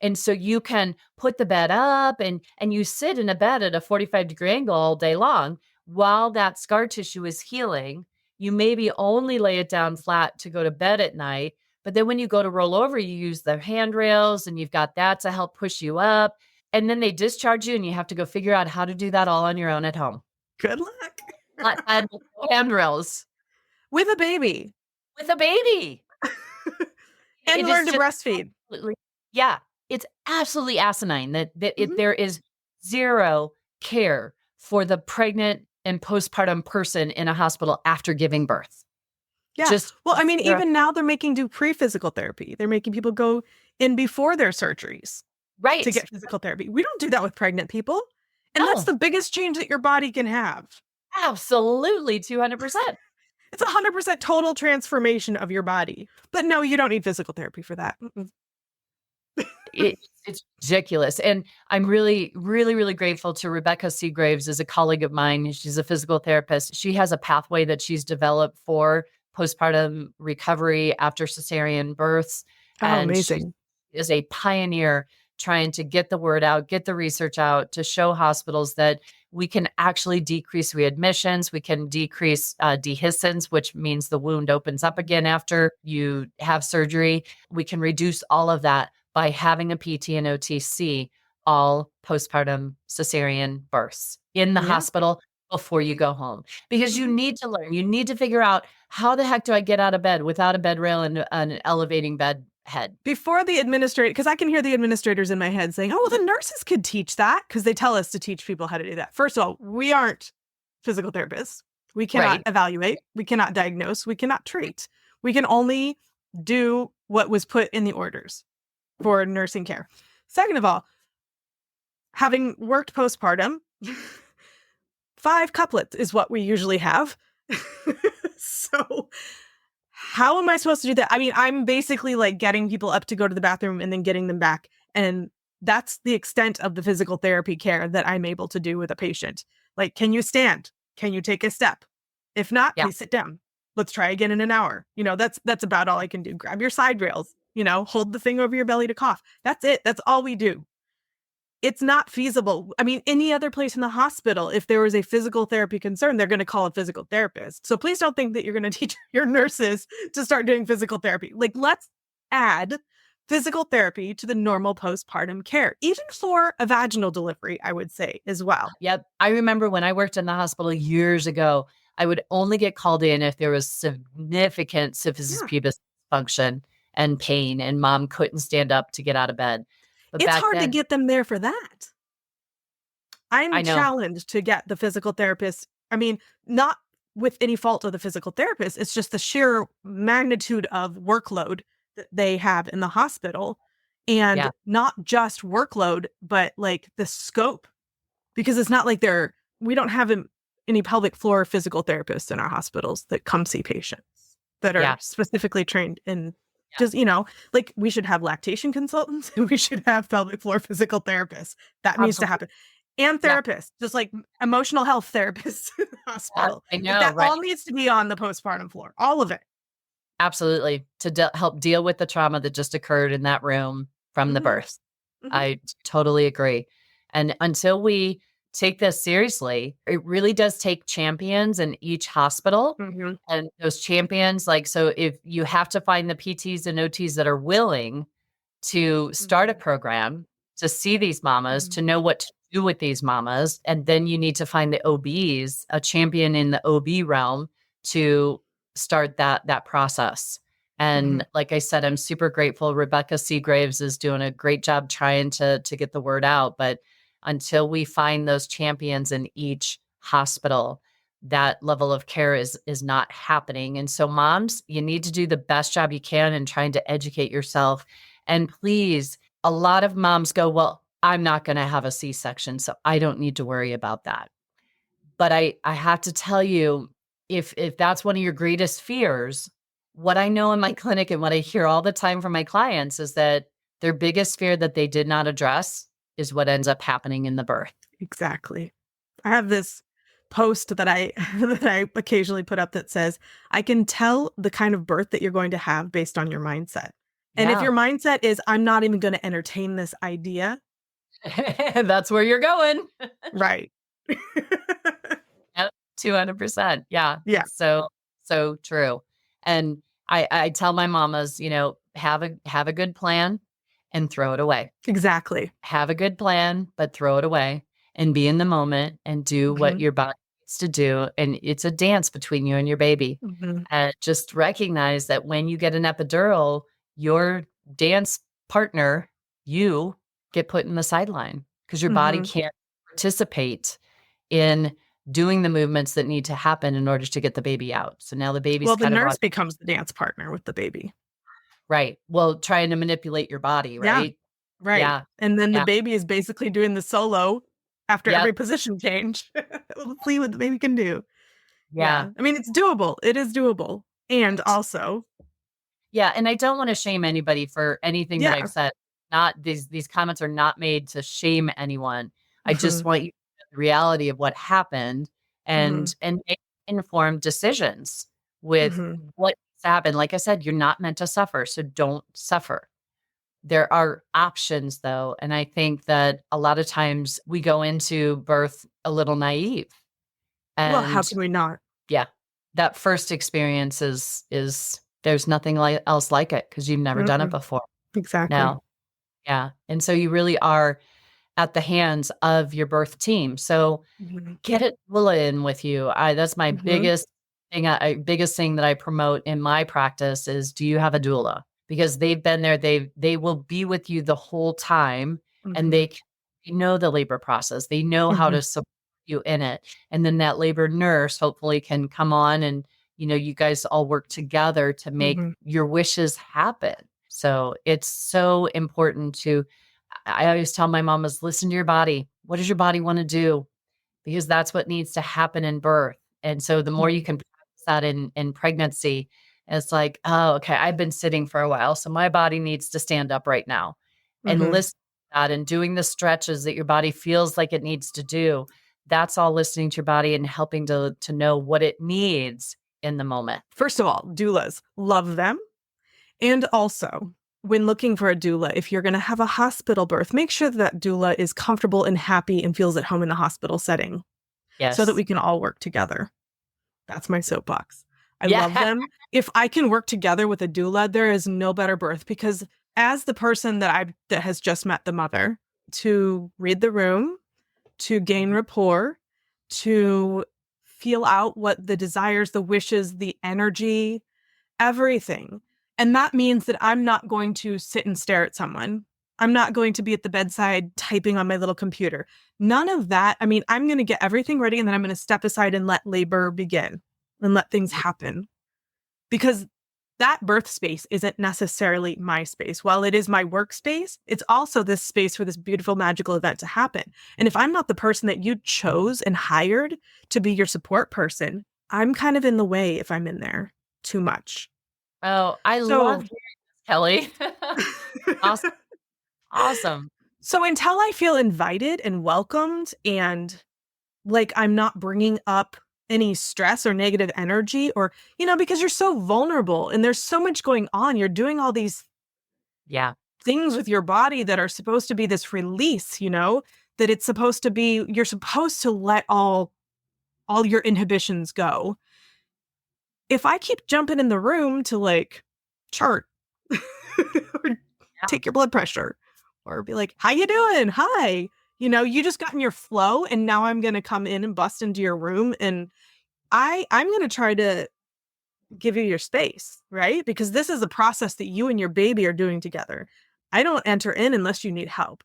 And so you can put the bed up and you sit in a bed at a 45-degree angle all day long while that scar tissue is healing. You maybe only lay it down flat to go to bed at night. But then when you go to roll over, you use the handrails and you've got that to help push you up. And then they discharge you and you have to go figure out how to do that all on your own at home. Good luck. And handrails. With a baby. With a baby. And learn to breastfeed. Yeah. It's absolutely asinine that there is zero care for the pregnant and postpartum person in a hospital after giving birth. Yeah. Well, I mean, even now they're do pre-physical therapy. They're making people go in before their surgeries to get physical therapy. We don't do that with pregnant people. And that's the biggest change that your body can have. Absolutely, 200%. It's 100% total transformation of your body. But no, you don't need physical therapy for that. It's ridiculous. And I'm really, really, really grateful to Rebecca Seagraves as a colleague of mine. She's a physical therapist. She has a pathway that she's developed for postpartum recovery after cesarean births. And amazing. She is a pioneer trying to get the word out, get the research out to show hospitals that we can actually decrease readmissions. We can decrease dehiscence, which means the wound opens up again after you have surgery. We can reduce all of that by having a PT and OTC all postpartum cesarean births in the hospital before you go home. Because you need to learn, you need to figure out, how the heck do I get out of bed without a bed rail and an elevating bed head? Before the administrator, because I can hear the administrators in my head saying, oh, well, the nurses could teach that, because they tell us to teach people how to do that. First of all, we aren't physical therapists. We cannot evaluate. We cannot diagnose. We cannot treat. We can only do what was put in the orders for nursing care. Second of all, having worked postpartum, 5 couplets is what we usually have. So how am I supposed to do that? I mean, I'm basically like getting people up to go to the bathroom and then getting them back. And that's the extent of the physical therapy care that I'm able to do with a patient. Like, can you stand? Can you take a step? If not, please sit down. Let's try again in an hour. That's about all I can do. Grab your side rails, hold the thing over your belly to cough. That's it. That's all we do. It's not feasible. I mean, any other place in the hospital, if there was a physical therapy concern, they're going to call a physical therapist. So please don't think that you're going to teach your nurses to start doing physical therapy. Like, let's add physical therapy to the normal postpartum care, even for a vaginal delivery, I would say as well. Yep. I remember when I worked in the hospital years ago, I would only get called in if there was significant syphilis pubis dysfunction and pain, and mom couldn't stand up to get out of bed. But it's hard to get them there for that. I'm challenged to get the physical therapist. I mean, not with any fault of the physical therapist. It's just the sheer magnitude of workload that they have in the hospital. And not just workload, but like the scope. Because it's not like we don't have any pelvic floor physical therapists in our hospitals that come see patients that are specifically trained in just, like, we should have lactation consultants and we should have pelvic floor physical therapists. That needs to happen. And therapists, just like emotional health therapists in the hospital. I know, that all needs to be on the postpartum floor. All of it. Absolutely. To help deal with the trauma that just occurred in that room from the birth. I totally agree. And until we take this seriously, it really does take champions in each hospital. And those champions, so if you have to find the PTs and OTs that are willing to start a program to see these mamas, to know what to do with these mamas. And then you need to find the OBs, a champion in the OB realm, to start that process. And like I said, I'm super grateful. Rebecca Seagraves is doing a great job trying to get the word out. But until we find those champions in each hospital, that level of care is not happening. And so moms, you need to do the best job you can in trying to educate yourself. And please, a lot of moms go, well, I'm not going to have a C-section, so I don't need to worry about that. But I have to tell you, if that's one of your greatest fears, what I know in my clinic and what I hear all the time from my clients is that their biggest fear that they did not address is what ends up happening in the birth. Exactly. I have this post that I occasionally put up that says, I can tell the kind of birth that you're going to have based on your mindset. And if your mindset is, I'm not even going to entertain this idea. That's where you're going. Right. 200%. Yeah. Yeah. So true. And I tell my mamas, have a good plan and throw it away. Exactly. Have a good plan, but throw it away and be in the moment and do what your body needs to do. And it's a dance between you and your baby. And just recognize that when you get an epidural, your dance partner, you get put in the sideline because your body can't participate in doing the movements that need to happen in order to get the baby out. So now the baby's Well, the kind of nurse becomes the dance partner with the baby. right. Well, trying to manipulate your body, Yeah. right? Right. Yeah. And then the Yeah. baby is basically doing the solo after Yep. every position change. We'll see what the baby can do. Yeah. I mean, it's doable. It is doable. And also, Yeah. And I don't want to shame anybody for anything that I've yeah. said. Not these comments are not made to shame anyone. I just Mhm, want you to know the reality of what happened mhm, and make informed decisions with mhm, what needs to happen. Like I said, you're not meant to suffer, so don't suffer. There are options though, and I think that a lot of times we go into birth a little naive. Well, how And can we not? yeah, that first experience is there's nothing else like it because you've never done it Mm-mm, before. exactly. No. Yeah. And so you really are at the hands of your birth team. So Mhm, get a doula in with you. That's my mhm, biggest thing that I promote in my practice is, do you have a doula? Because they've been there, they will be with you the whole time, and mhm, they know the labor process. They know how mhm, to support you in it. And then that labor nurse hopefully can come on and, you guys all work together to make mhm, your wishes happen. So it's so important I always tell my mamas, listen to your body. What does your body want to do? Because that's what needs to happen in birth. And so the more you mhm, can practice that in pregnancy, it's like, oh, okay, I've been sitting for a while, so my body needs to stand up right now. And mhm. listen to that and doing the stretches that your body feels like it needs to do. That's all listening to your body and helping to know what it needs in the moment. First of all, doulas, love them. And also, when looking for a doula, if you're going to have a hospital birth, make sure that doula is comfortable and happy and feels at home in a hospital setting so that Yes. we can all work together. That's my soapbox. I love Yeah. them. If I can work together with a doula, there is no better birth because as the person that has just met the mother, to read the room, to gain rapport, to feel out what the desires, the wishes, the energy, everything. And that means that I'm not going to sit and stare at someone. I'm not going to be at the bedside typing on my little computer. None of that. I mean, I'm going to get everything ready and then I'm going to step aside and let labor begin and let things happen. Because that birth space isn't necessarily my space. While it is my workspace, it's also this space for this beautiful, magical event to happen. And if I'm not the person that you chose and hired to be your support person, I'm kind of in the way if I'm in there too much. Oh, I love So, hearing this, Kelly. Awesome. Awesome. so until I feel invited and welcomed and like I'm not bringing up any stress or negative energy or, because you're so vulnerable and there's so much going on, you're doing all these Yeah. things with your body that are supposed to be this release, that it's supposed to be, you're supposed to let all your inhibitions go. If I keep jumping in the room to like chart or Yeah. take your blood pressure or be like, how you doing? Hi. You just got in your flow and now I'm going to come in and bust into your room and I'm going to try to give you your space, right? Because this is a process that you and your baby are doing together. I don't enter in unless you need help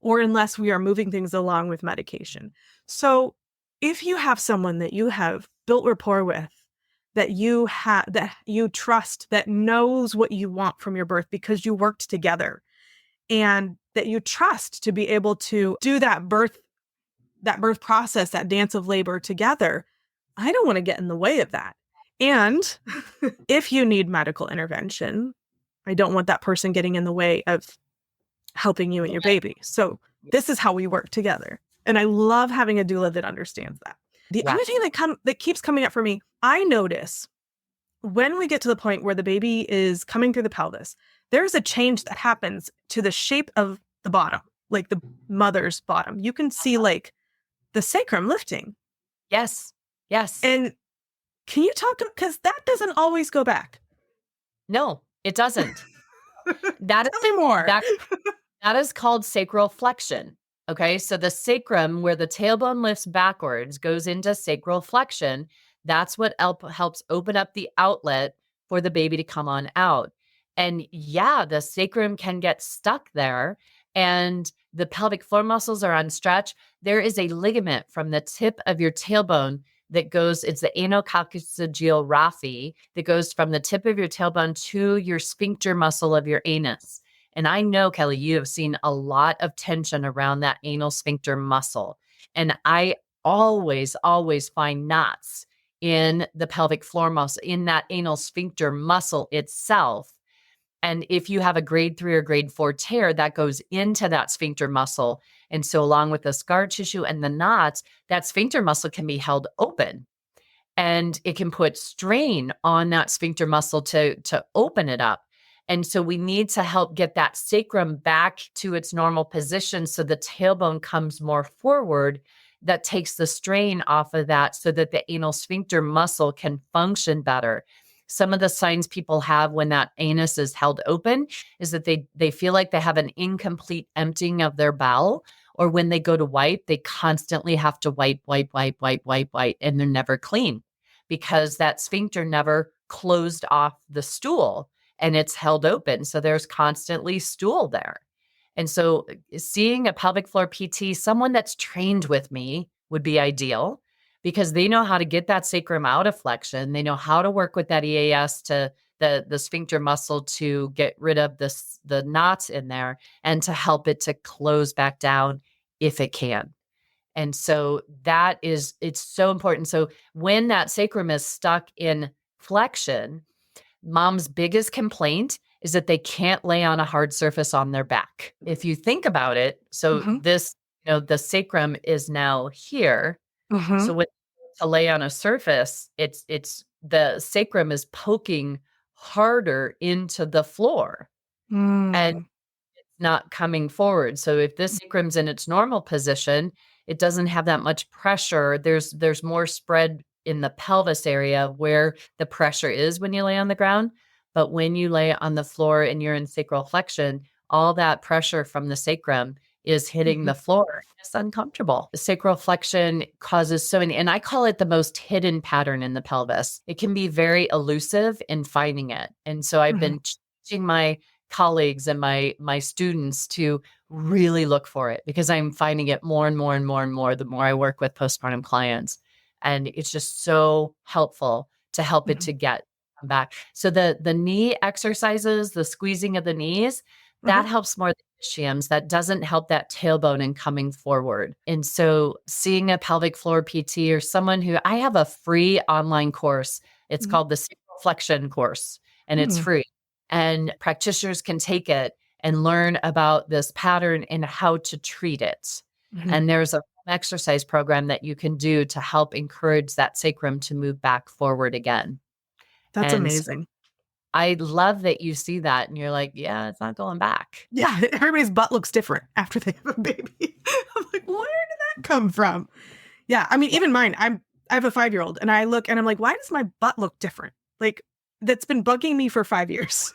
or unless we are moving things along with medication. So if you have someone that you have built rapport with, that you trust, that knows what you want from your birth because you worked together and that you trust to be able to do that birth process, that dance of labor together, I don't want to get in the way of that. And if you need medical intervention, I don't want that person getting in the way of helping you and your baby. So this is how we work together. And I love having a doula that understands that. The Yeah. other thing that keeps coming up for me, I notice when we get to the point where the baby is coming through the pelvis, there's a change that happens to the shape of the bottom, like the mother's bottom. You can see like the sacrum lifting. Yes. Yes. And can you talk to, because that doesn't always go back. No, it doesn't. That Tell me more. that is called sacral flexion. Okay. So the sacrum, where the tailbone lifts backwards, goes into sacral flexion. That's what helps open up the outlet for the baby to come on out. And yeah, the sacrum can get stuck there. and the pelvic floor muscles are on stretch, there is a ligament from the tip of your tailbone that goes, it's the anococcygeal raphe that goes from the tip of your tailbone to your sphincter muscle of your anus. And I know, Kelly, you have seen a lot of tension around that anal sphincter muscle. And I always find knots in the pelvic floor muscle, in that anal sphincter muscle itself. And if you have a grade 3 or grade 4 tear, that goes into that sphincter muscle. And so along with the scar tissue and the knots, that sphincter muscle can be held open. And it can put strain on that sphincter muscle to open it up. And so we need to help get that sacrum back to its normal position so the tailbone comes more forward. That takes the strain off of that so that the anal sphincter muscle can function better. Some of the signs people have when that anus is held open is that they feel like they have an incomplete emptying of their bowel, or when they go to wipe, they constantly have to wipe, and they're never clean because that sphincter never closed off the stool and it's held open. So there's constantly stool there. And so seeing a pelvic floor PT, someone that's trained with me would be ideal because they know how to get that sacrum out of flexion. They know how to work with that EAS to the sphincter muscle to get rid of the knots in there and to help it to close back down if it can. And so it's so important. So when that sacrum is stuck in flexion, mom's biggest complaint is that they can't lay on a hard surface on their back. If you think about it, so this, the sacrum is now here. So when to lay on a surface, it's the sacrum is poking harder into the floor and it's not coming forward. So if this sacrum's in its normal position, it doesn't have that much pressure. There's more spread in the pelvis area where the pressure is when you lay on the ground. But when you lay on the floor and you're in sacral flexion, all that pressure from the sacrum is hitting the floor. It's uncomfortable. The sacral flexion causes so many, and I call it the most hidden pattern in the pelvis. It can be very elusive in finding it. And so I've been teaching my colleagues and my students to really look for it because I'm finding it more and more and more and more the more I work with postpartum clients. And it's just so helpful to help it to get back. So the knee exercises, the squeezing of the knees, that helps more the ischiums. That doesn't help that tailbone in coming forward. And so seeing a pelvic floor PT or someone who, I have a free online course. It's called the Sacral Flexion course, and it's free. And practitioners can take it and learn about this pattern and how to treat it. And there's a exercise program that you can do to help encourage that sacrum to move back forward again. That's amazing. I love that you see that and you're like, yeah, it's not going back. Yeah. Everybody's butt looks different after they have a baby. I'm like, where did that come from? Yeah. I mean, even mine, I have a 5-year-old and I look and I'm like, why does my butt look different? Like that's been bugging me for 5 years.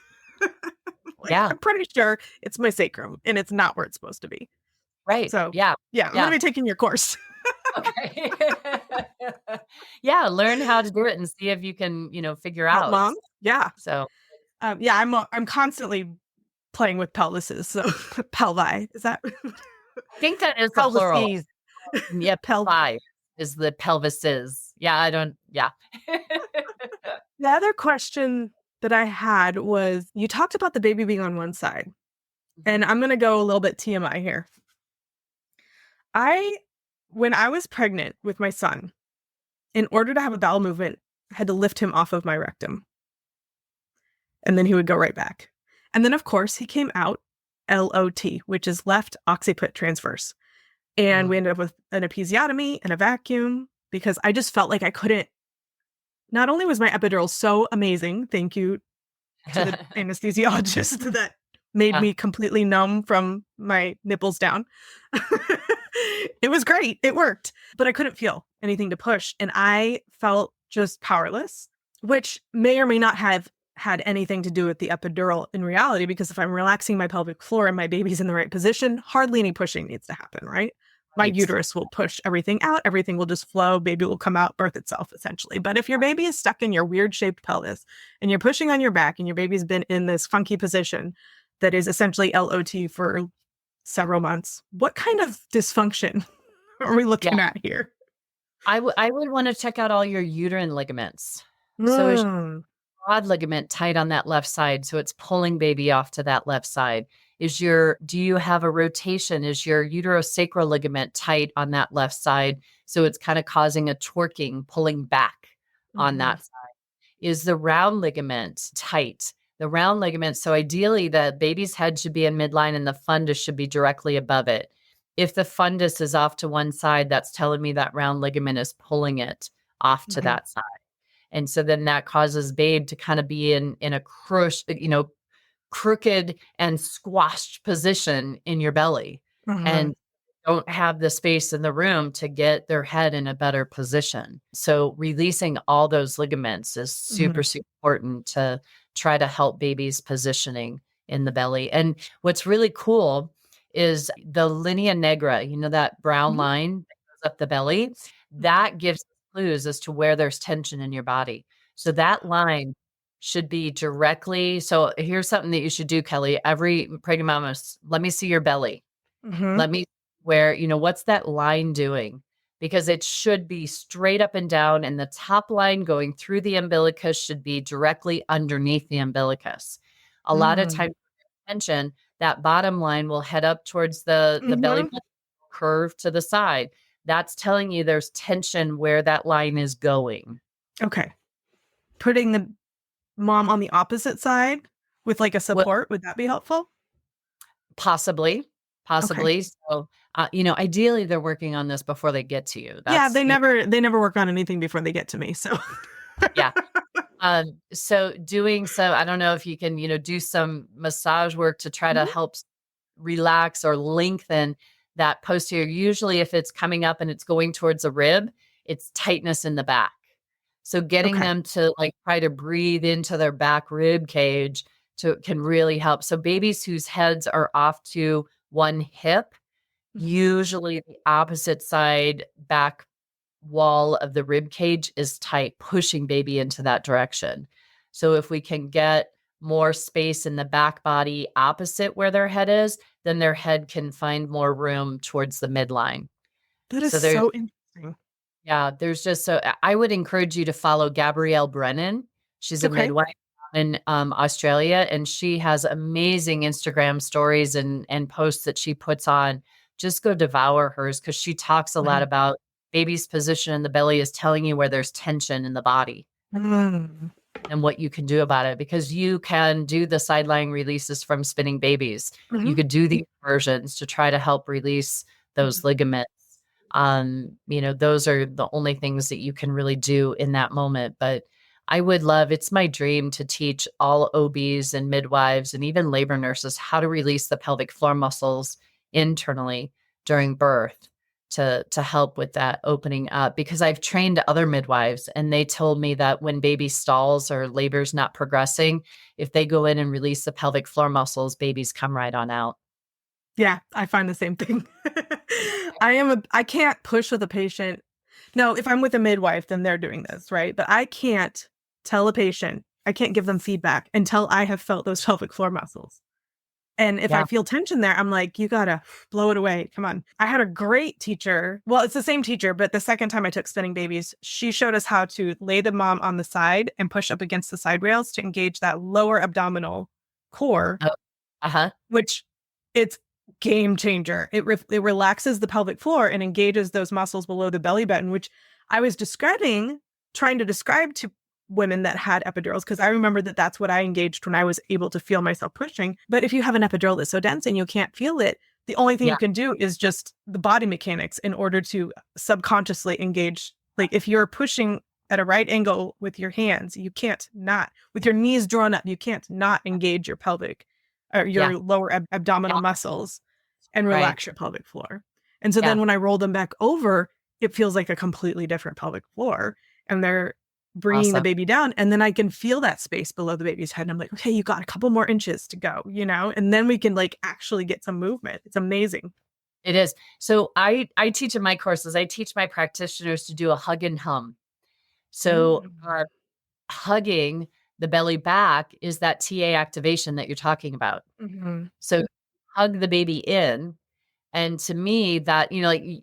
I'm pretty sure it's my sacrum and it's not where it's supposed to be. Right. So I'm going to be taking your course. Okay. Learn how to do it and see if you can, figure out. Mom. Yeah. So, I'm constantly playing with pelvises. So pelvi, is that? I think that is the plural. Yeah. Pelvi is the pelvises. Yeah. The other question that I had was, you talked about the baby being on one side, and I'm going to go a little bit TMI here. When I was pregnant with my son, in order to have a bowel movement, I had to lift him off of my rectum. And then he would go right back. And then, of course, he came out LOT, which is left occiput transverse. And we ended up with an episiotomy and a vacuum because I just felt like I couldn't. Not only was my epidural so amazing, thank you to the anesthesiologist that made me completely numb from my nipples down. It was great. It worked. But I couldn't feel anything to push. And I felt just powerless, which may or may not have had anything to do with the epidural in reality, because if I'm relaxing my pelvic floor and my baby's in the right position, hardly any pushing needs to happen, right? My uterus will push everything out. Everything will just flow. Baby will come out, birth itself, essentially. But if your baby is stuck in your weird shaped pelvis and you're pushing on your back and your baby's been in this funky position that is essentially LOT for several months. What kind of dysfunction are we looking at here? I would want to check out all your uterine ligaments. So is Mm. quad ligament tight on that left side, so it's pulling baby off to that left side? Do you have a rotation? Is your uterosacral ligament tight on that left side, so it's kind of causing a torquing, pulling back on Mhm. that side? Is the round ligament tight? The round ligament, so ideally the baby's head should be in midline and the fundus should be directly above it. If the fundus is off to one side, that's telling me that round ligament is pulling it off to Mhm. that side. And so then that causes babe to kind of be in a crooked and squashed position in your belly, Mhm. and don't have the space in the room to get their head in a better position. So releasing all those ligaments is super, Mhm. super important to try to help baby's positioning in the belly. And what's really cool is the linea negra, that brown Mhm. line that goes up the belly, that gives clues as to where there's tension in your body. So that line should be directly. So here's something that you should do, Kelly. Every pregnant mama, let me see your belly. Mhm. Let me where, what's that line doing? Because it should be straight up and down, and the top line going through the umbilicus should be directly underneath the umbilicus. A lot of Mhm. times, tension, that bottom line will head up towards the belly Mhm. button, curve to the side. That's telling you there's tension where that line is going. Okay. Putting the mom on the opposite side with like a Well, support, would that be helpful? possibly, Okay. possibly. So, ideally, they're working on this before they get to you. Yeah, That's, they never work on anything before they get to me. So yeah. So doing so, I don't know if you can, do some massage work to try to Mhm. help relax or lengthen that posterior. Usually, if it's coming up and it's going towards a rib, it's tightness in the back. So getting Okay. them to like try to breathe into their back rib cage can really help. So babies whose heads are off to one hip, Mhm. usually the opposite side back wall of the rib cage is tight, pushing baby into that direction. So if we can get more space in the back body opposite where their head is, then their head can find more room towards the midline. That is So there's so interesting. yeah, there's just so I would encourage you to follow Gabrielle Brennan. She's a Okay. midwife in Australia, and she has amazing Instagram stories and posts that she puts on. Just go devour hers because she talks a lot Mhm. about baby's position in the belly is telling you where there's tension in the body Mm. and what you can do about it, because you can do the sideline releases from spinning babies. You Mhm. could do the inversions to try to help release those Mhm. ligaments. Those are the only things that you can really do in that moment. But it's my dream to teach all OBs and midwives and even labor nurses how to release the pelvic floor muscles internally during birth to help with that opening up, because I've trained other midwives and they told me that when baby stalls or labor's not progressing, if they go in and release the pelvic floor muscles, babies come right on out. Yeah, I find the same thing. I can't push with a patient. No, if I'm with a midwife, then they're doing this, right? But I can't tell a patient, I can't give them feedback until I have felt those pelvic floor muscles. And if I Yeah. feel tension there, I'm like, you gotta blow it away. Come on. I had a great teacher. Well, it's the same teacher, but the second time I took spinning babies, she showed us how to lay the mom on the side and push up against the side rails to engage that lower abdominal core, Oh, uh-huh. which it's game changer. It relaxes the pelvic floor and engages those muscles below the belly button, which I was trying to describe to women that had epidurals, because I remember that that's what I engaged when I was able to feel myself pushing. But if you have an epidural that's so dense and you can't feel it, the only thing Yeah. you can do is just the body mechanics in order to subconsciously engage. Like if you're pushing at a right angle with your hands, you can't not, with your knees drawn up, you can't not engage your pelvic or Yeah. your lower abdominal Yeah. muscles and Right. relax your pelvic floor. And so Yeah. then when I roll them back over, it feels like a completely different pelvic floor. And they're bringing the Awesome. baby down. And then I can feel that space below the baby's head. And I'm like, okay, you got a couple more inches to go, and then we can like actually get some movement. It's amazing. It is. So I teach in my courses, I teach my practitioners to do a hug and hum. So Mm. hugging the belly back is that TA activation that you're talking about. Mhm. So hug the baby in. And to me, that,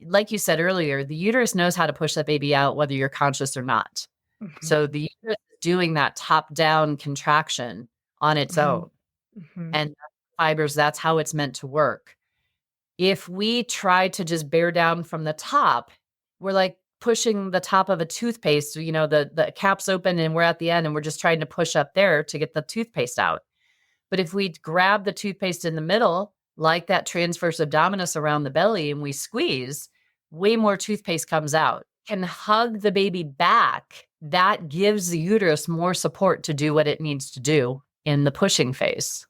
like you said earlier, the uterus knows how to push that baby out, whether you're conscious or not. Mm-hmm. So the uterus is doing that top down contraction on its own. Mm-hmm. And fibers, that's how it's meant to work. If we try to just bear down from the top, we're like pushing the top of a toothpaste. So, the cap's open and we're at the end and we're just trying to push up there to get the toothpaste out. But if we grab the toothpaste in the middle, like that transverse abdominis around the belly, and we squeeze, way more toothpaste comes out. Can hug the baby back. That gives the uterus more support to do what it needs to do in the pushing phase.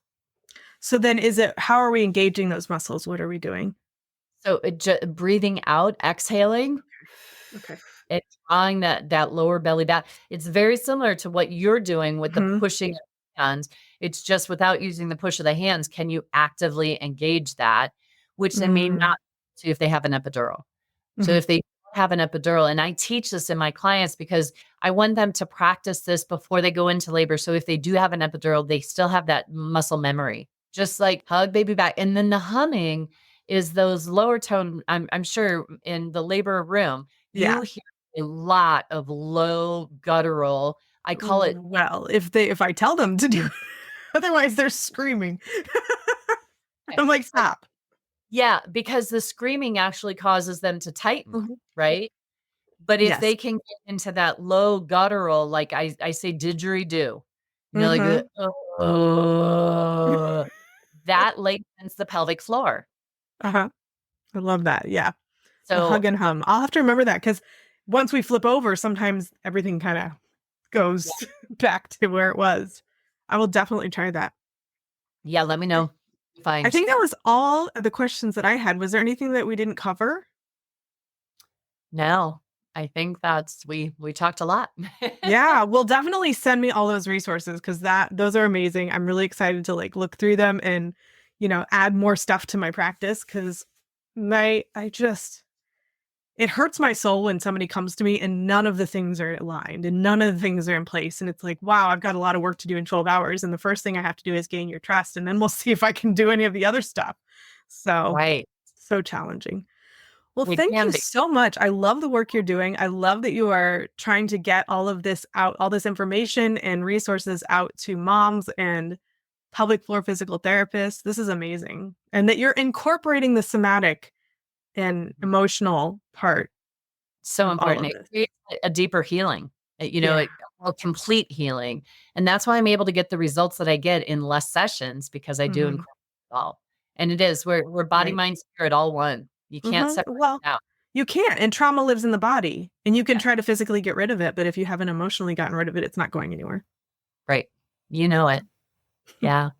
So then how are we engaging those muscles? What are we doing? So breathing out, exhaling. Okay. It's drawing that lower belly back. It's very similar to what you're doing with the pushing of the hands. It's just without using the push of the hands, can you actively engage that? Which they may not do if they have an epidural. So if they have an epidural, and I teach this in my clients because I want them to practice this before they go into labor. So if they do have an epidural, they still have that muscle memory. Just like hug baby back. And then the humming is those lower tone. I'm sure in the labor room, you hear a lot of low guttural. I call it. Well, if I tell them to do it, otherwise they're screaming. I'm like, stop. Yeah, because the screaming actually causes them to tighten, right? But if they can get into that low guttural, like I say didgeridoo, like that lengthens the pelvic floor. I love that. Yeah. So hug and hum. I'll have to remember that because once we flip over, sometimes everything kind of goes back to where it was. I will definitely try that. Yeah, let me know. Fine. I think that was all the questions that I had. Was there anything that we didn't cover? No, I think we talked a lot. Yeah, well, definitely send me all those resources because those are amazing. I'm really excited to look through them and, add more stuff to my practice because it hurts my soul when somebody comes to me and none of the things are aligned and none of the things are in place. And it's like, wow, I've got a lot of work to do in 12 hours. And the first thing I have to do is gain your trust. And then we'll see if I can do any of the other stuff. So, so challenging. Well, thank you so much. I love the work you're doing. I love that you are trying to get all of this out, all this information and resources out to moms and pelvic floor physical therapists. This is amazing. And that you're incorporating the somatic and emotional part. So important. It creates a deeper healing, a complete healing. And that's why I'm able to get the results that I get in less sessions because I do incredible well. And it is, we're body, mind, spirit, all one. You can't separate it out. You can't. And trauma lives in the body. And you can try to physically get rid of it. But if you haven't emotionally gotten rid of it, it's not going anywhere. Right. You know it. Yeah.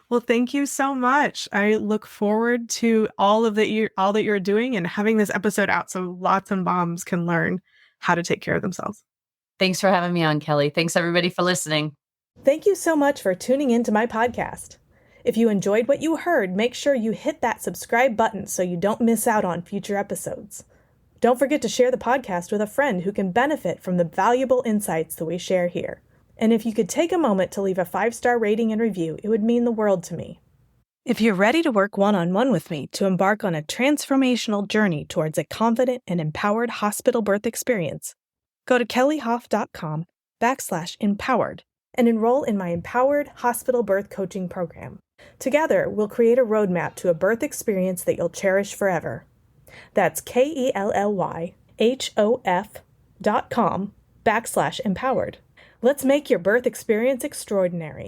Well, thank you so much. I look forward to all that you're doing and having this episode out so lots of moms can learn how to take care of themselves. Thanks for having me on, Kelly. Thanks everybody for listening. Thank you so much for tuning into my podcast. If you enjoyed what you heard, make sure you hit that subscribe button so you don't miss out on future episodes. Don't forget to share the podcast with a friend who can benefit from the valuable insights that we share here. And if you could take a moment to leave a 5-star rating and review, it would mean the world to me. If you're ready to work one-on-one with me to embark on a transformational journey towards a confident and empowered hospital birth experience, go to kellyhoff.com/empowered and enroll in my Empowered Hospital Birth Coaching Program. Together, we'll create a roadmap to a birth experience that you'll cherish forever. That's KELLYHOF.com/empowered. Let's make your birth experience extraordinary.